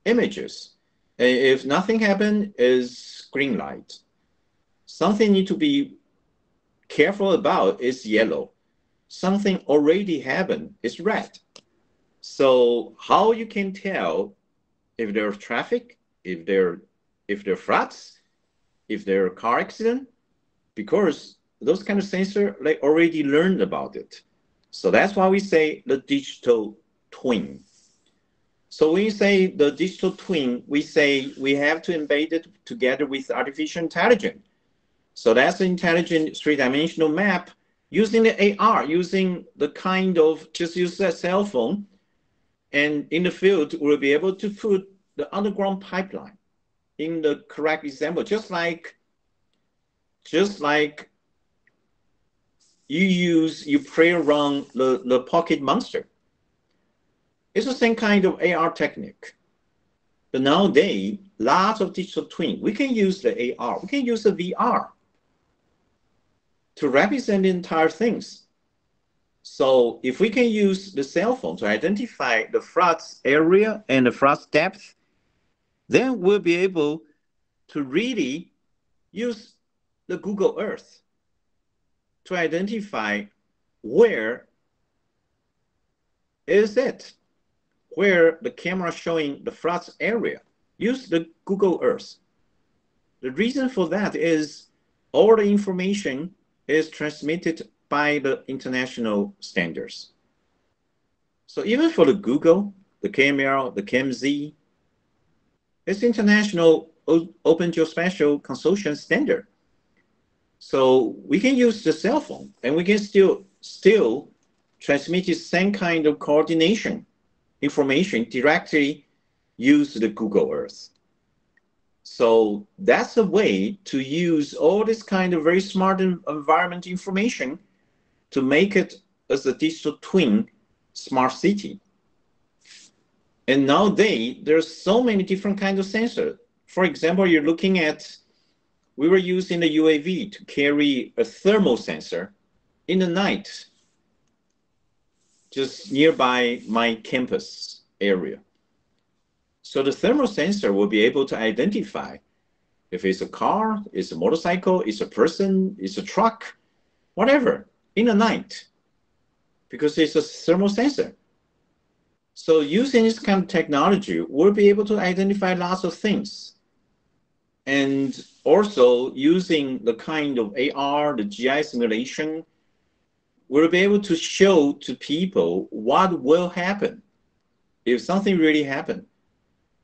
Speaker 2: images. If nothing happened, is green light. Something need to be careful about is yellow. Something already happened is red. So how you can tell if there's traffic, if there are floods, if there are car accident, because those kind of sensors, they already learned about it. So that's why we say the digital twin. So when you say the digital twin, we say we have to embed it together with artificial intelligence. So that's an intelligent three-dimensional map using the AR, using the kind of, just use that cell phone, and in the field, we'll be able to put the underground pipeline in the correct example, just like you play around the pocket monster. It's the same kind of AR technique. But nowadays, lots of digital twin, we can use the AR, we can use the VR to represent the entire things. So if we can use the cell phone to identify the floods area and the floods depth, then we'll be able to really use the Google Earth to identify where is it, where the camera showing the floods area. Use the Google Earth. The reason for that is all the information is transmitted by the international standards. So even for the Google, the KML, the KMZ, it's international Open Geospatial Consortium standard. So we can use the cell phone and we can still transmit the same kind of coordination information directly use the Google Earth. So that's a way to use all this kind of very smart environment information to make it as a digital twin smart city. And nowadays, there's so many different kinds of sensors. For example, you're looking at we were using the UAV to carry a thermal sensor in the night, just nearby my campus area. So the thermal sensor will be able to identify if it's a car, it's a motorcycle, it's a person, it's a truck, whatever, in the night, because it's a thermal sensor. So using this kind of technology, we'll be able to identify lots of things. And also using the kind of AR, the GIS simulation, we'll be able to show to people what will happen if something really happened.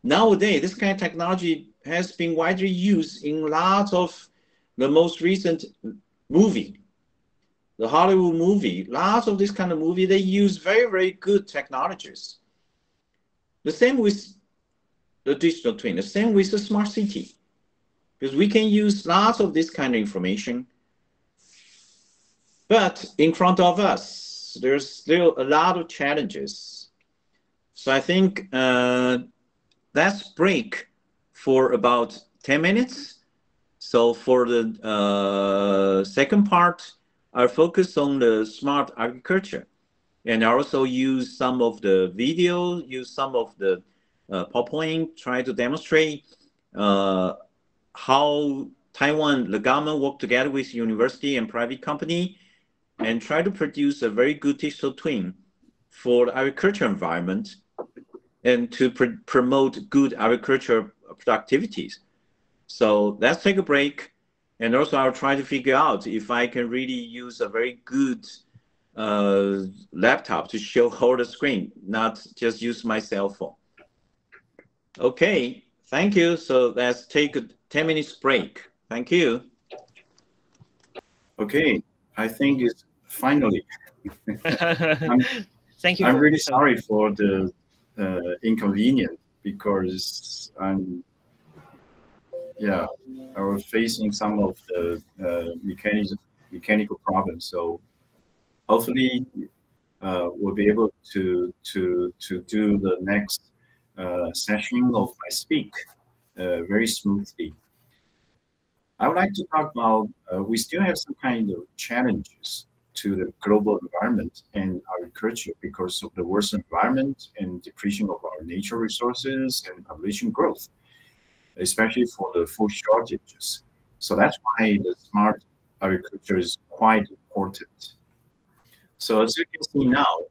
Speaker 2: Nowadays, this kind of technology has been widely used in lots of the most recent movie, the Hollywood movie. Lots of this kind of movie, they use very, very good technologies. The same with the digital twin, the same with the smart city, because we can use lots of this kind of information. But in front of us, there's still a lot of challenges. So I think let's break for about 10 minutes. So for the second part, I'll focus on the smart agriculture, and also use some of the video, use some of the PowerPoint, try to demonstrate how Taiwan, the government work together with university and private company, and try to produce a very good digital twin for the agriculture environment and to promote good agriculture productivities. So let's take a break. And also I'll try to figure out if I can really use a very good laptop to show all the screen, not just use my cell phone. Okay, thank you. So let's take a 10 minutes break. Thank you. Okay, I think it's finally.
Speaker 6: Thank you.
Speaker 2: I'm really sorry for the inconvenience, because I was facing some of the mechanical problems. So hopefully we'll be able to do the next session of my speak very smoothly. I would like to talk about, we still have some kind of challenges to the global environment and agriculture because of the worse environment and depletion of our nature resources and population growth, especially for the food shortages. So that's why the smart agriculture is quite important. So as you can see now,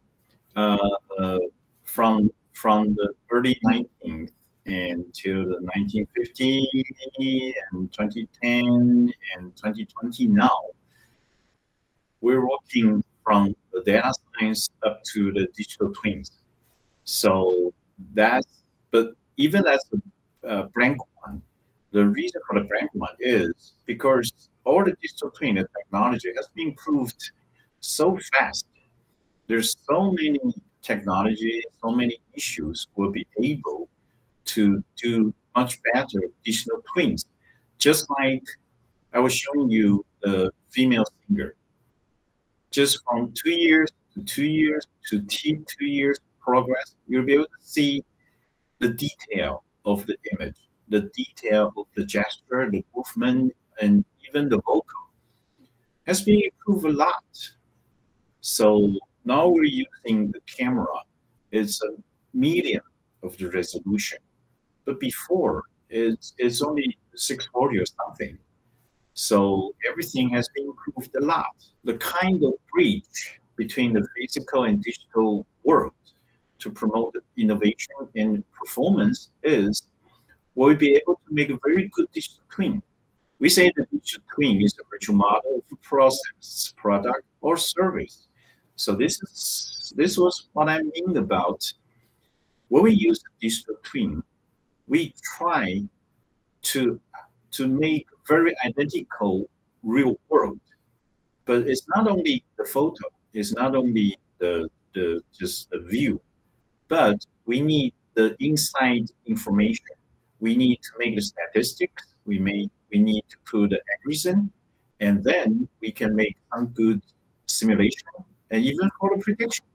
Speaker 2: from the early 19th until the 1950 and 2010 and 2020 now, we're working from the data science up to the digital twins. So that's, but even as the blank one, the reason for the blank one is because all the digital twin technology has been improved so fast. There's so many technology, so many issues will be able to do much better digital twins. Just like I was showing you the female singer. Just from 2 years to 2 years to 2 years progress, you'll be able to see the detail of the image, the detail of the gesture, the movement, and even the vocal has been improved a lot. So now we're using the camera. It's a medium of the resolution. But before, it's only 640 or something. So everything has been improved a lot. The kind of bridge between the physical and digital world to promote innovation and performance is we'll be able to make a very good digital twin. We say the digital twin is a virtual model of a process, product, or service. So this was what I mean about when we use the digital twin, we try to make very identical real world. But it's not only the photo, it's not only just the view, but we need the inside information. We need to make the statistics, we need to put the algorithm, and then we can make some good simulation and even for the prediction.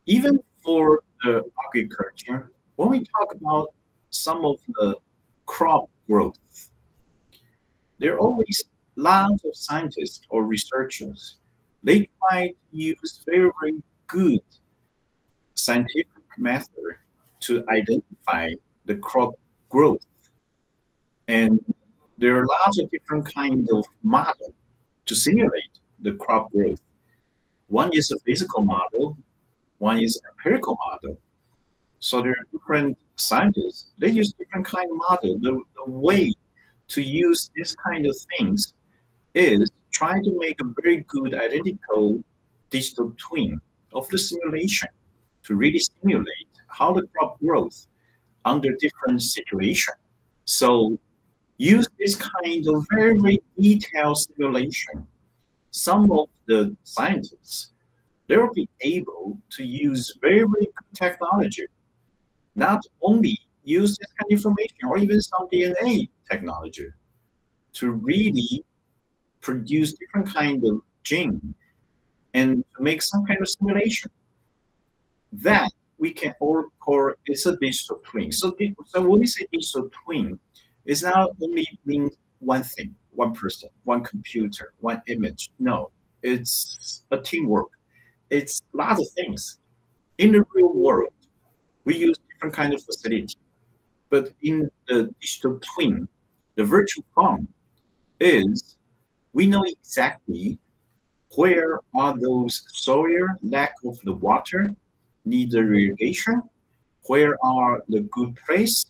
Speaker 2: Even for the agriculture, when we talk about some of the crop growth,
Speaker 6: there are always lots of scientists or researchers. They try to use very, very good scientific method to identify the crop growth. And there are lots of different kinds of models to simulate the crop growth. One is a physical model, one is an empirical model. So there are different scientists, they use different kind of model. The way to use this kind of things is trying to make a very good identical digital twin of the simulation to really simulate how the crop grows under different situations. So use this kind of very, very detailed simulation. Some of the scientists, they will be able to use very, very good technology, not only use this kind of information or even some DNA technology to really produce different kind of gene and make some kind of simulation that we can all call it's a digital twin. So when we say digital twin, it's not only mean one thing, one person, one computer, one image. No, it's a teamwork. It's a lot of things. In the real world, we use different kind of facility. But in the digital twin, the virtual farm is, we know exactly where are those soil, lack of the water, need the irrigation, where are the good place,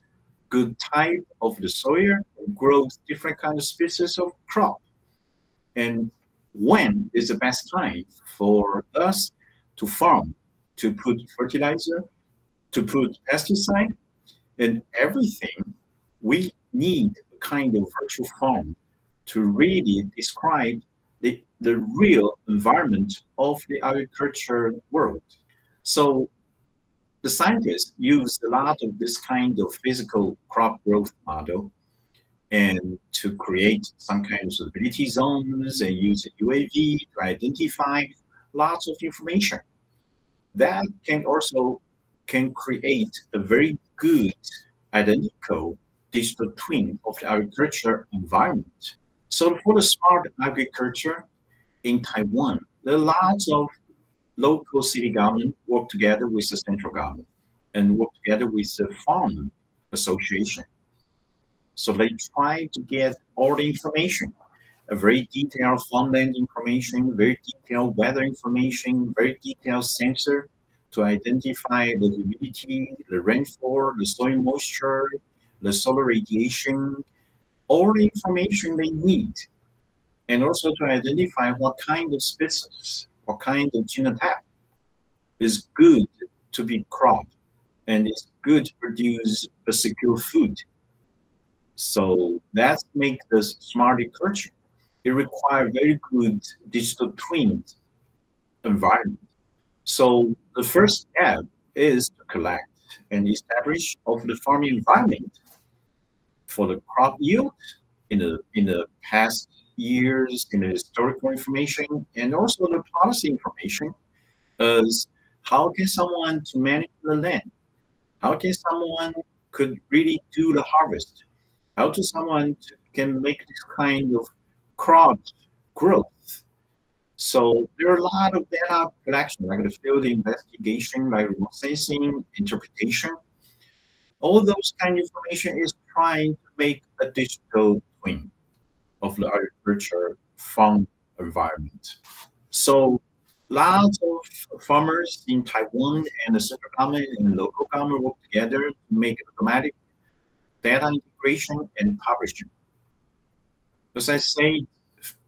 Speaker 6: good type of the soil, grows different kind of species of crop. And when is the best time for us to farm, to put fertilizer, to put pesticide, and everything. We need a kind of virtual farm to really describe the real environment of the agriculture world. So the scientists use a lot of this kind of physical crop growth model and to create some kind of stability zones and use a UAV to identify lots of information. That can also create a very good identical digital twin of the agriculture environment. So for the smart agriculture in Taiwan, there are lots of local city government work together with the central government and work together with the farm association. So they try to get all the information, a very detailed farmland information, very detailed weather information, very detailed sensor to identify the humidity, the rainfall, the soil moisture, the solar radiation, all the information they need. And also to identify what kind of species, what kind of genotype is good to be cropped and is good to produce a secure food. So that makes the smart agriculture. It requires very good digital twin environment. So the first step is to collect and establish of the farming environment for the crop yield in the past years, in the historical information, and also the policy information as how can someone to manage the land? How can someone could really do the harvest? How to someone can make this kind of crop growth? So there are a lot of data collection, like the field investigation, like remote sensing, interpretation. All those kind of information is trying to make a digital twin of the agriculture farm environment. So lots of farmers in Taiwan and the central government and local government work together to make automatic data integration and publishing. As I say,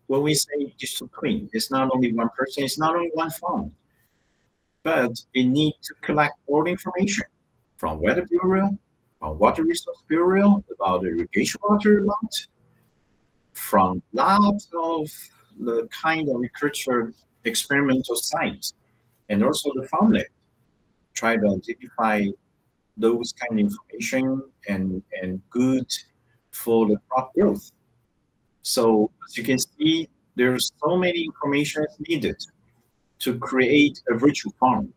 Speaker 6: when we say digital twin, it's not only one person, it's not only one farm, but it needs to collect all the information from Weather Bureau, from Water Resource Bureau, about the irrigation water amount, from lots of the kind of agriculture experimental sites, and also the farmland. Try to identify those kind of information and good for the crop growth. So as you can see, there's so many information needed to create a virtual farm.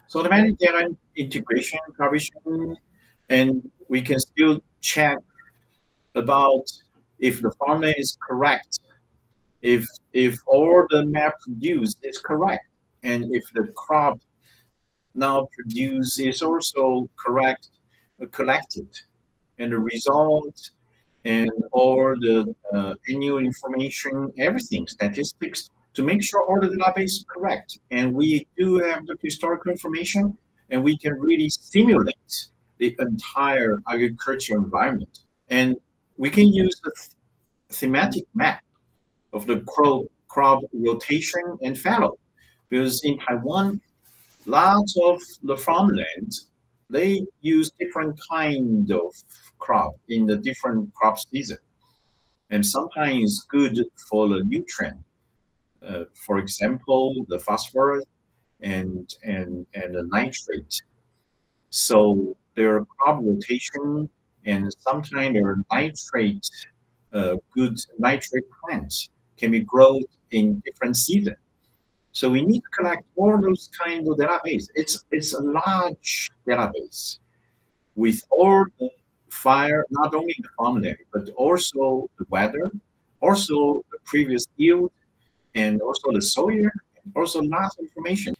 Speaker 6: So automatic data integration, publishing, and we can still check about if the farmland is correct, if all the map produced is correct, and if the crop now produced is also correct, collected, and the result and all the annual information, everything, statistics, to make sure all the database is correct. And we do have the historical information, and we can really simulate the entire agricultural environment. And we can use the thematic map of the crop rotation and fallow, because in Taiwan, lots of the farmland, they use different kind of crop in the different crop season, and sometimes good for the nutrient. For example, the phosphorus and the nitrate. So there are crop rotation, and sometimes there are nitrate, good nitrate plants can be grown in different seasons. So we need to collect all those kinds of database. It's a large database with all the fire, not only the farmland, but also the weather, also the previous yield, and also the soil, and also lots of information.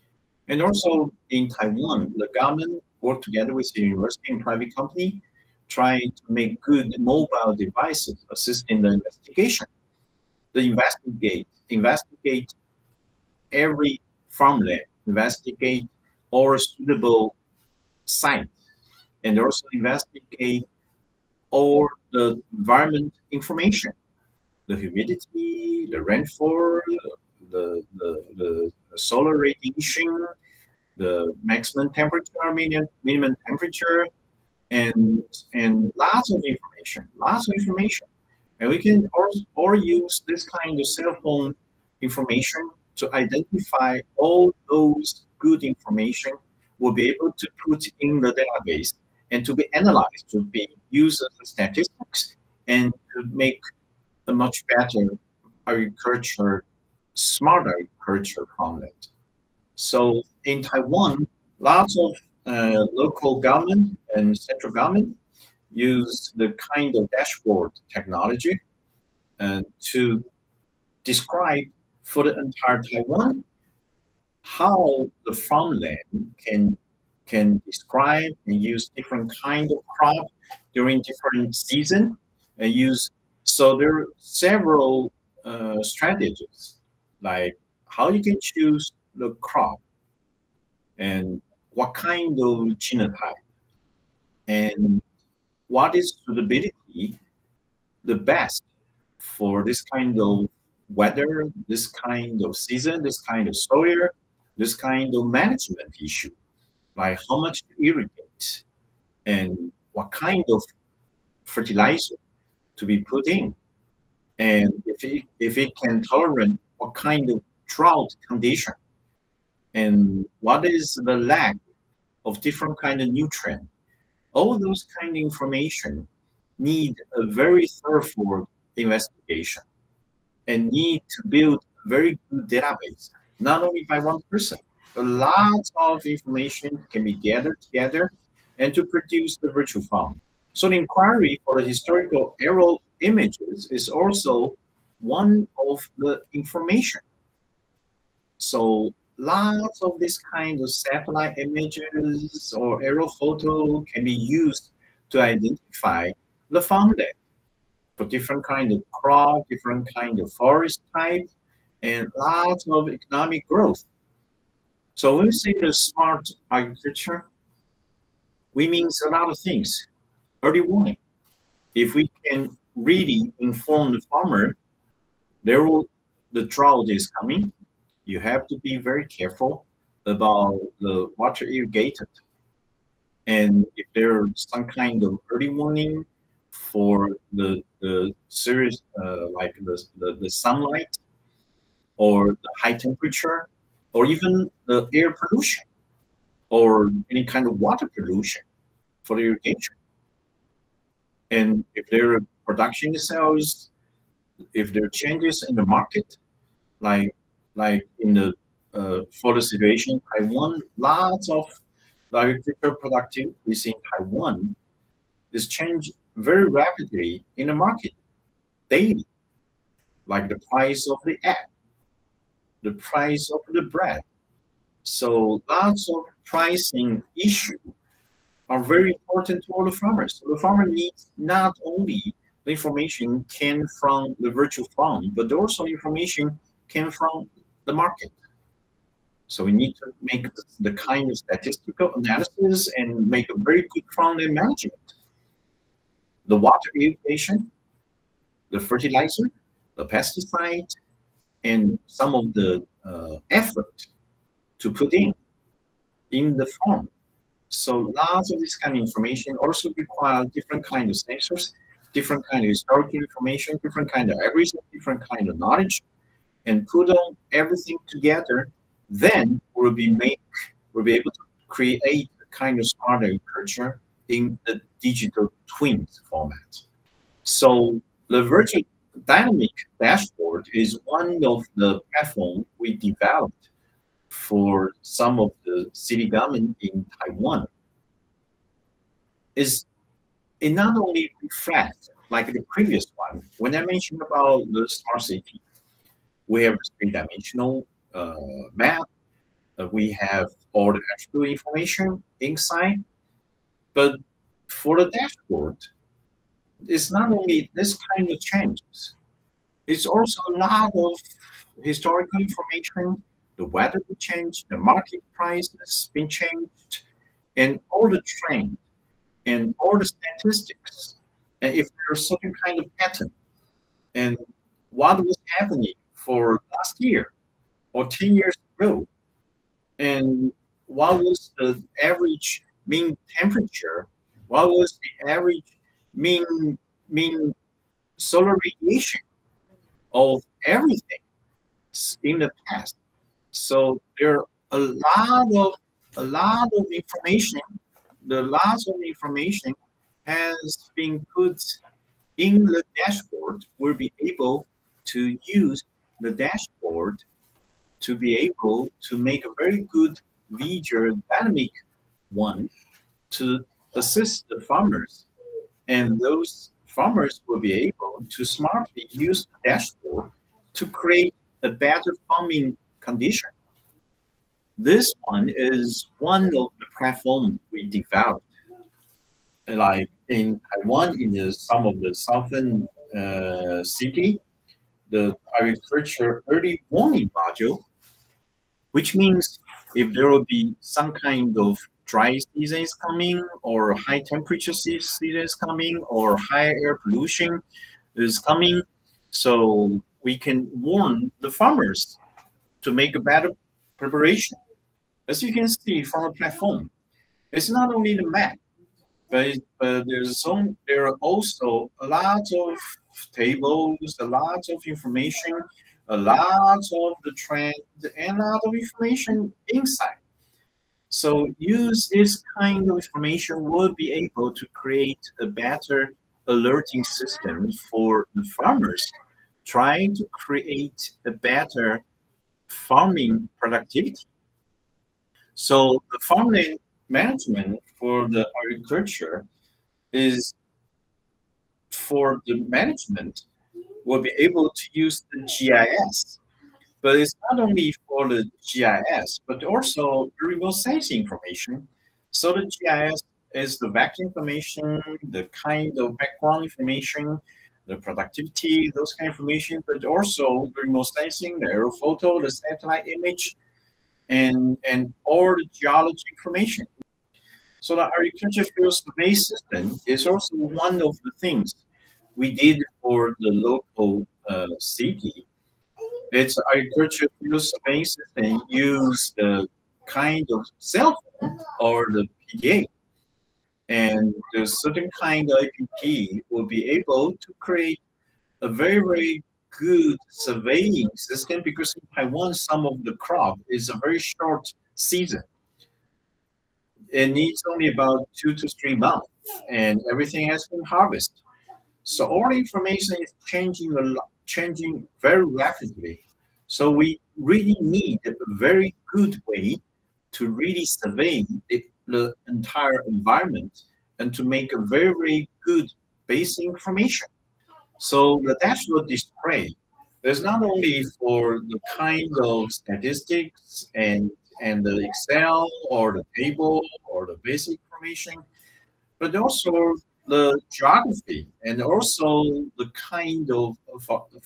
Speaker 6: And also in Taiwan, the government worked together with the university and private company, trying to make good mobile devices assisting the investigation. The investigate every farmland, investigate all suitable sites, and also investigate all the environment information, the humidity, the rainfall, the solar radiation, the maximum temperature, minimum temperature, and lots of information. And we can also use this kind of cell phone information to identify all those good information. We'll be able to put in the database and to be analyzed, to be used as statistics, and to make a much better agriculture, smart agriculture farmland. So in Taiwan, lots of local government and central government use the kind of dashboard technology to describe for the entire Taiwan how the farmland can describe and use different kind of crop during different season and use. So there are several strategies, like how you can choose the crop and what kind of genotype and what is suitability the best for this kind of weather, this kind of season, this kind of soil, this kind of management issue, like how much to irrigate and what kind of fertilizer to be put in, and if it can tolerate what kind of drought condition, and what is the lack of different kind of nutrient. All those kind of information need a very thorough investigation and need to build a very good database, not only by one person, but lots of information can be gathered together and to produce the virtual farm. So the inquiry for the historical aerial images is also one of the information. So lots of this kind of satellite images or aerial photo can be used to identify the farmland for different kind of crop, different kind of forest type, and lots of economic growth. So when we say the smart agriculture, we mean a lot of things. Early warning. If we can really inform the farmer, the drought is coming. You have to be very careful about the water irrigated. And if there's some kind of early warning for the serious, like the sunlight or the high temperature, or even the air pollution or any kind of water pollution for the irrigation. And if there are production cells, if there are changes in the market, like in the for the situation, Taiwan, lots of agricultural productivity within Taiwan is changed very rapidly in the market. daily, like the price of the egg, the price of the bread. So lots of pricing issues are very important to all the farmers. So the farmer needs not only the information came from the virtual farm, but also information came from the market. So we need to make the kind of statistical analysis and make a very good farmland management. The water irrigation, the fertilizer, the pesticide, and some of the effort to put in the farm. So lots of this kind of information also require different kind of sensors, different kind of historical information, different kind of algorithms, different kind of knowledge, and put on everything together. Then we'll be able to create a kind of smart agriculture in the digital twins format. So the virtual dynamic dashboard is one of the platforms we developed for some of the city government in Taiwan. It not only reflects like the previous one. When I mentioned about the smart city, we have a three-dimensional map. We have all the attribute information inside. But for the dashboard, it's not only this kind of changes. It's also a lot of historical information. The weather will change, the market prices been changed, and all the trend and all the statistics. And if there's certain kind of pattern, and what was happening for last year or 10 years ago, and what was the average mean temperature, what was the average mean solar radiation of everything in the past. So there are a lot of information. The lots of information has been put in the dashboard. We'll be able to use the dashboard to be able to make a very good visual dynamic one to assist the farmers. And those farmers will be able to smartly use the dashboard to create a better farming condition. This one is one of the platforms we developed. Like in Taiwan, in some of the southern city, the agriculture early warning module, which means if there will be some kind of dry season is coming, or high temperature season is coming, or high air pollution is coming, so we can warn the farmers to make a better preparation. As you can see from the platform, it's not only the map, but there are also a lot of tables, a lot of information, a lot of the trend, and a lot of information inside. So use this kind of information, we'll be able to create a better alerting system for the farmers, trying to create a better farming productivity. So the farmland management for the agriculture is for the management will be able to use the GIS. But it's not only for the GIS, but also the remote sensing information. So the GIS is the vector information, the kind of background information, the productivity, those kind of information, but also the remote sensing, the aerial photo, the satellite image, and all the geology information. So the agriculture field survey system is also one of the things we did for the local city. It's agriculture field survey system use the kind of cell phone or the PDA, and the certain kind of APP will be able to create a very, very good surveying system, because in Taiwan, some of the crop is a very short season. It needs only about 2 to 3 months, and everything has been harvested. So all the information is changing a lot, changing very rapidly. So we really need a very good way to really survey the entire environment and to make a very, very good basic information. So the dashboard display is not only for the kind of statistics and the Excel or the table or the basic information, but also the geography and also the kind of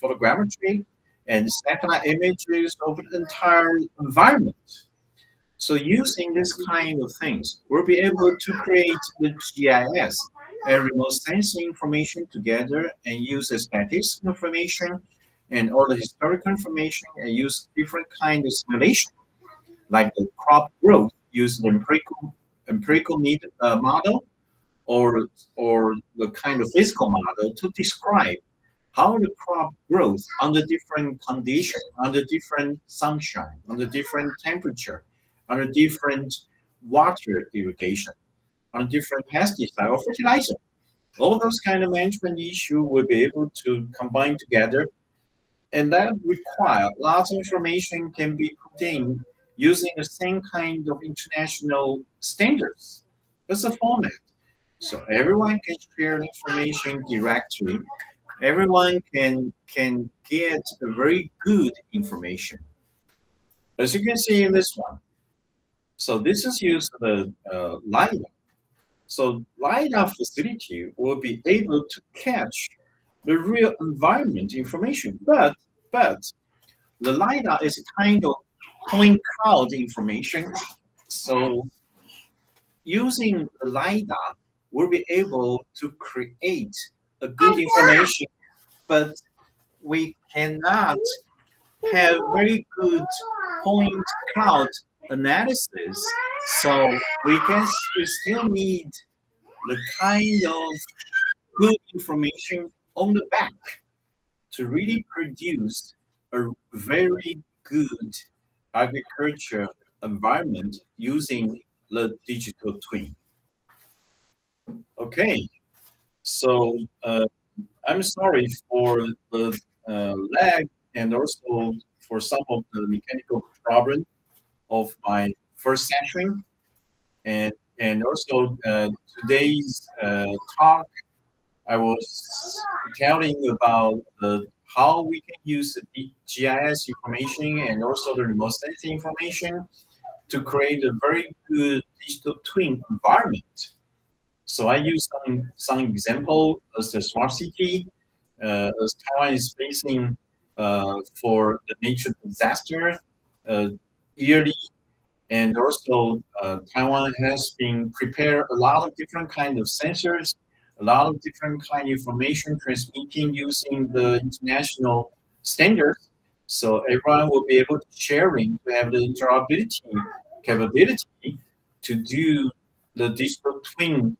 Speaker 6: photogrammetry and satellite images of the entire environment. So using this kind of things, we'll be able to create the GIS and remote sensing information together and use the statistical information and all the historical information and use different kind of simulation, like the crop growth, use the empirical need model or the kind of physical model to describe how the crop grows under different conditions, under different sunshine, under different temperature, under different water irrigation, on different pesticide or fertilizer. All those kind of management issue will be able to combine together, and that require lots of information can be contained using the same kind of international standards. That's a format. So everyone can share the information directly. Everyone can get a very good information. As you can see in this one. So this is used the LiDAR. So LiDAR facility will be able to catch the real environment information, but the LiDAR is a kind of point cloud information. So using the LiDAR, we'll be able to create a good information, but we cannot have very good point cloud analysis. So we still need the kind of good information on the back to really produce a very good agriculture environment using the digital twin. Okay, so I'm sorry for the lag and also for some of the mechanical problem of my first session, and also today's talk, I was telling about how we can use the GIS information and also the remote sensing information to create a very good digital twin environment. So I use some example as the smart city, as Taiwan is facing for the nature disaster yearly, and also Taiwan has been prepared a lot of different kind of sensors, a lot of different kind of information transmitting using the international standards. So everyone will be able to sharing to have the interoperability capability to do the digital twin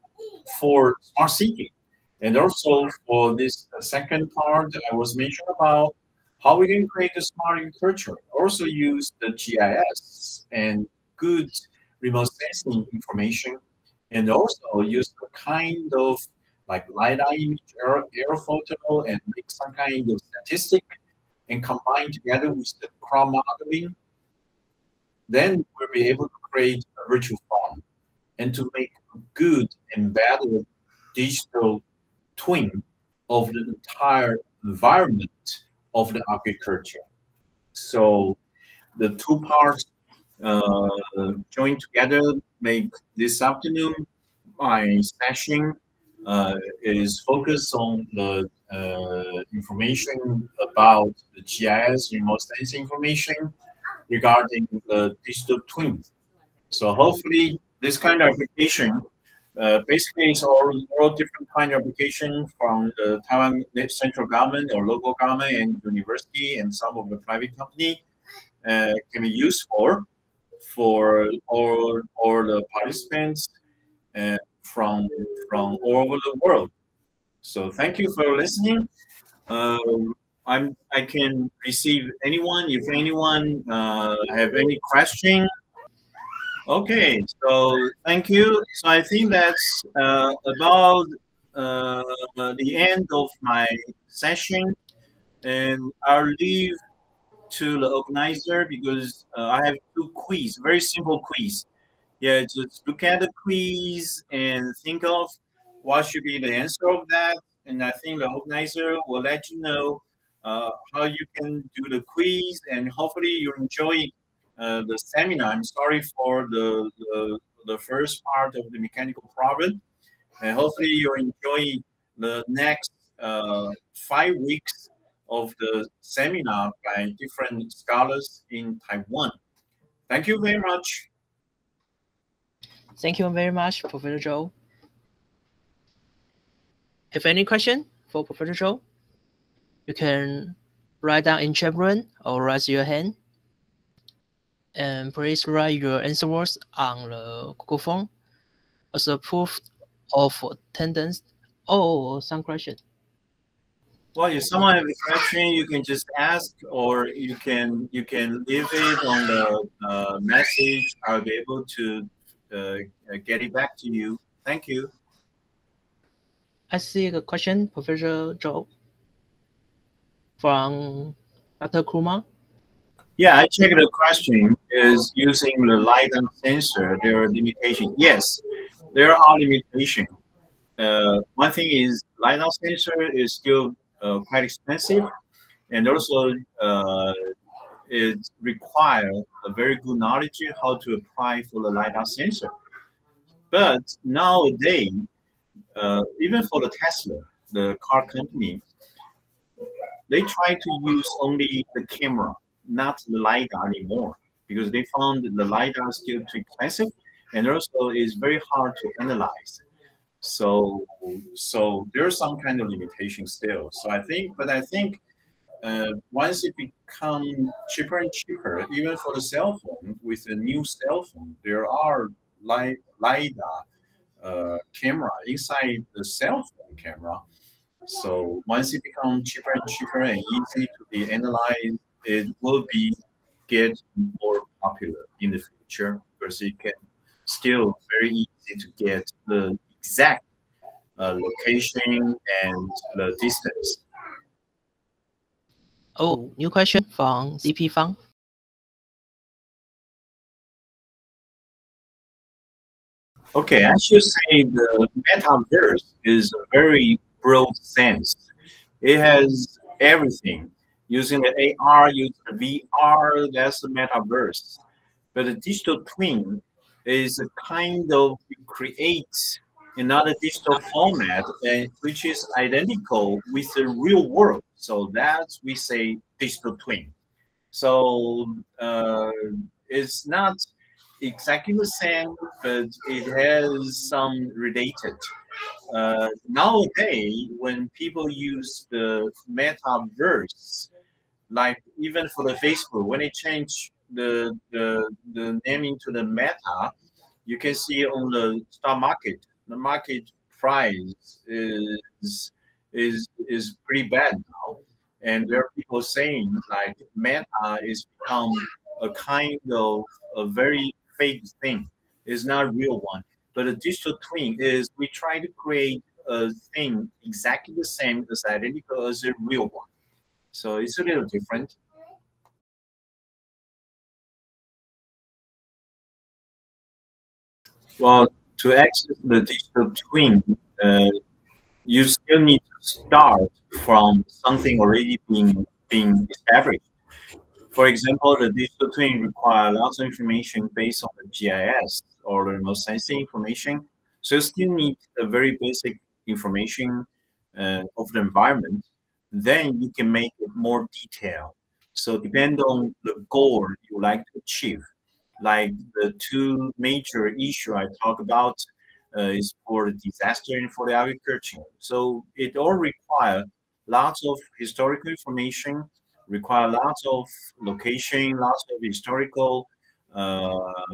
Speaker 6: for smart city. And also for this second part, I was mentioning about how we can create a smart agriculture. Also use the GIS and good remote sensing information, and also use the kind of like LiDAR image, air photo, and make some kind of statistic and combine together with the crop modeling. Then we'll be able to create a virtual farm and to make a good embedded digital twin of the entire environment of the agriculture. So the two parts join together, make this afternoon my session is focused on the information about the GIS remote sensing information regarding the digital twin. So hopefully this kind of application basically it's all different kind of application from the Taiwan central government or local government and university and some of the private company can be used for all the participants from all over the world. So thank you for listening. I can receive anyone if anyone have any question. Okay, so thank you. So I think that's about the end of my session, and I'll leave to the organizer because I have two quiz, very simple quiz. Yeah, just look at the quiz and think of what should be the answer of that, and I think the organizer will let you know how you can do the quiz, and hopefully you enjoy the seminar. I'm sorry for the first part of the mechanical problem, and hopefully you enjoy the next 5 weeks of the seminar by different scholars in Taiwan. Thank you very much.
Speaker 7: Thank you very much, Professor Chou. If any question for Professor Chou, you can write down in chat room or raise your hand. And please write your answers on the Google form as a proof of attendance or some question.
Speaker 6: Well, if someone has a question, you can just ask, or you can leave it on the message. I'll be able to get it back to you. Thank you.
Speaker 7: I see a question, Professor Chou, from Dr. Kuma.
Speaker 6: Yeah, I checked the question is using the LiDAR sensor. There are limitations. Yes, there are limitations. One thing is LiDAR sensor is still quite expensive, and also it requires a very good knowledge of how to apply for the LiDAR sensor. But nowadays, even for the Tesla, the car company, they try to use only the camera, not the LiDAR anymore, because they found that the LiDAR is still too expensive, and also is very hard to analyze. So there's some kind of limitation still. So I think once it becomes cheaper and cheaper, even for the cell phone, with a new cell phone, there are LiDAR camera inside the cell phone camera. So once it becomes cheaper and cheaper and easy to be analyzed, it will get more popular in the future, because it can still very easy to get the exact location and the distance.
Speaker 7: Oh, new question from Jhih-Fong.
Speaker 6: Okay, I should say the metaverse is a very broad sense. It has everything. Using the AR, using the VR, that's the metaverse. But the digital twin is a kind of, you create another digital format, which is identical with the real world. So that's, we say, digital twin. So it's not exactly the same, but it has some related. Nowadays, when people use the metaverse, like even for the Facebook, when they change the naming to the Meta, you can see on the stock market, the market price is pretty bad now, and there are people saying like Meta is become a kind of a very fake thing. It's not a real one. But a digital twin is, we try to create a thing exactly the same, as identical as a real one. So it's a little different. Well, to access the digital twin, you still need to start from something already being established. For example, the digital twin requires lots of information based on the GIS or the remote sensing information. So you still need a very basic information of the environment. Then you can make it more detailed. So depending on the goal you like to achieve, like the two major issues I talk about is for the disaster and for the agriculture. So it all requires lots of historical information, require lots of location, lots of historical,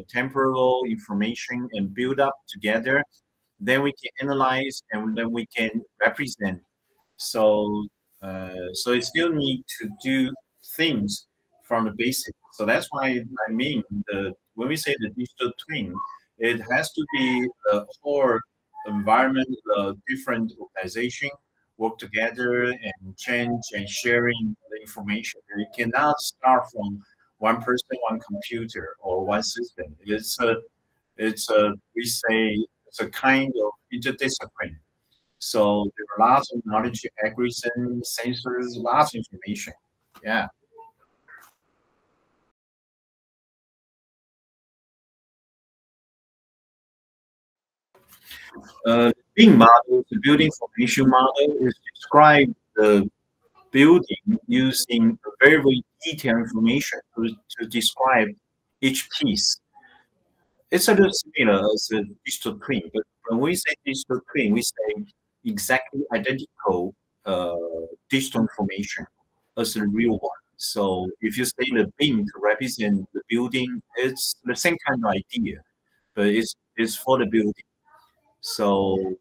Speaker 6: temporal information, and build up together. Then we can analyze, and then we can represent. So, so it still need to do things from the basic. So that's why I mean, when we say the digital twin, it has to be a whole environment, different organization work together and change and sharing the information. You cannot start from one person, one computer, or one system. We say it's a kind of interdiscipline. So there are lots of knowledge algorithms, sensors, lots of information. Yeah. The BIM model, the building formation model, is describe the building using very, very detailed information to describe each piece. It's a little similar as a digital twin, but when we say digital twin, we say exactly identical digital information as the real one. So if you say the BIM to represent the building, it's the same kind of idea, but it's for the building. So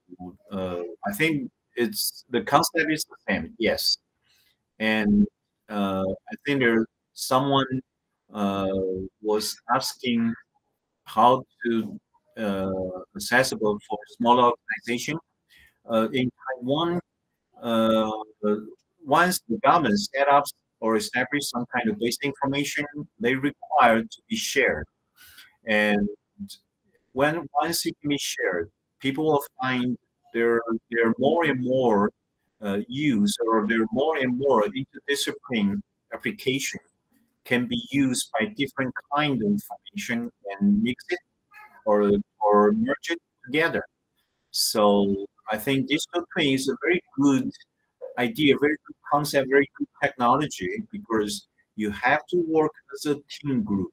Speaker 6: I think it's the concept is the same, yes. And I think there someone was asking how to accessible for smaller organization. In Taiwan, once the government set up or establish some kind of basic information, they require to be shared. And once it can be shared, people will find there are more and more use, or there are more and more interdisciplinary application can be used by different kind of information and mix it or merge it together. So I think digital twin is a very good idea, very good concept, very good technology, because you have to work as a team group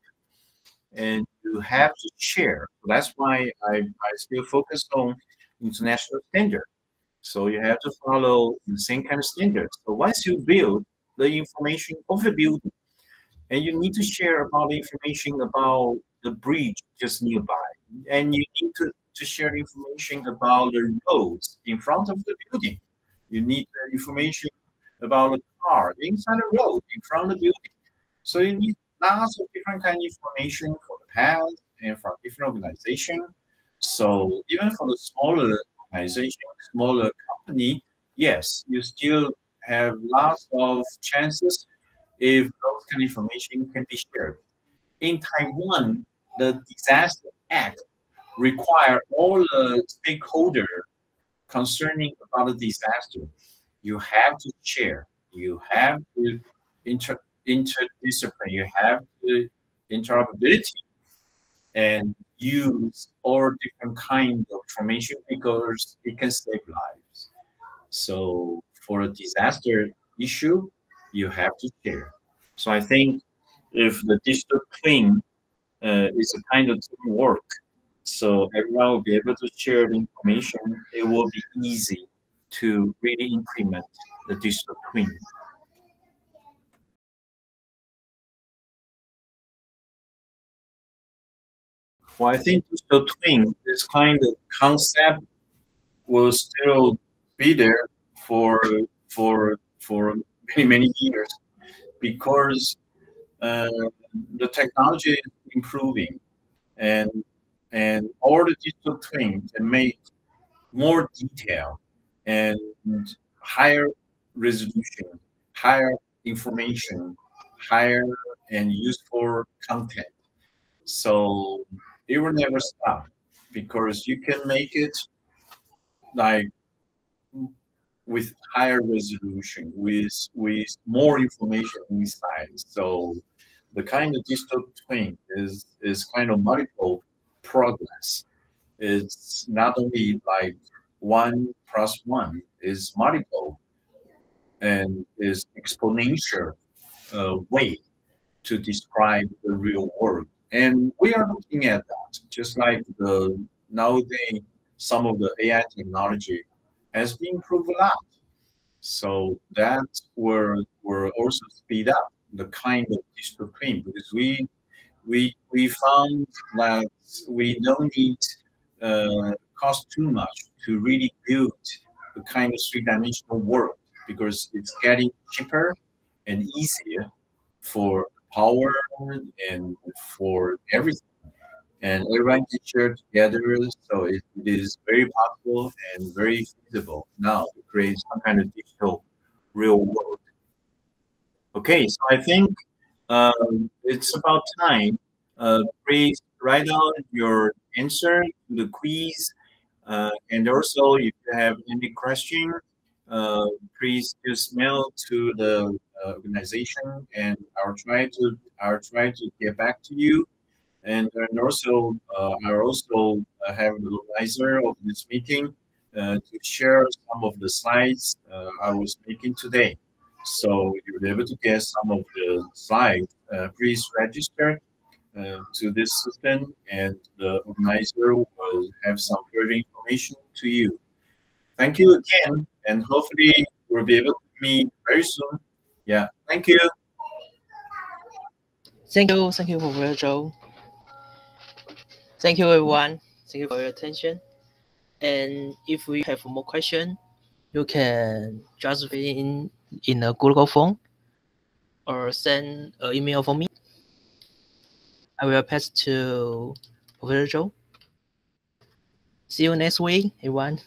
Speaker 6: and you have to share. That's why I still focus on international standard. So you have to follow the same kind of standards. So once you build the information of the building, and you need to share about the information about the bridge just nearby, and you need to share information about the roads in front of the building. You need the information about the car inside the road in front of the building. So you need lots of different kind of information for the path and from different organization. So even for the smaller organization, smaller company, yes, you still have lots of chances if those kind of information can be shared. In Taiwan, the Disaster Act require all the stakeholders concerning about the disaster. You have to share. You have to interdiscipline. You have to interoperability and use all different kinds of information because it can save lives. So for a disaster issue, you have to share. So I think if the digital twin is a kind of teamwork, so everyone will be able to share the information, it will be easy to really implement the digital twin. Well, I think digital twin, this kind of concept will still be there for many years because the technology is improving and all the digital twins can make more detail and higher resolution, higher information, higher and useful content. So it will never stop because you can make it like with higher resolution, with more information inside. So the kind of digital twin is kind of multiple progress. It's not only like 1+1, is multiple and is exponential way to describe the real world. And we are looking at that, just like the nowadays some of the AI technology has been improved a lot. So that will also speed up the kind of digital twin because we found that we don't need cost too much to really build the kind of three-dimensional world because it's getting cheaper and easier for power and for everything. And everyone can share together, so it is very possible and very feasible now to create some kind of digital real world. Okay, so I think it's about time. Please write down your answer to the quiz And also, if you have any question, please just mail to the organization, and I'll try to get back to you. And also, I'll also have the organizer of this meeting to share some of the slides I was making today. So you'll be able to get some of the slides. Please register to this system, and the organizer will have some further information to you. Thank you again, and hopefully we'll be able to meet very soon. Yeah, thank you.
Speaker 7: Thank you, Professor Chou. Thank you, everyone. Thank you for your attention. And if we have more questions, you can just fill in a Google form or send an email for me. I will pass to Professor Chou. See you next week, everyone.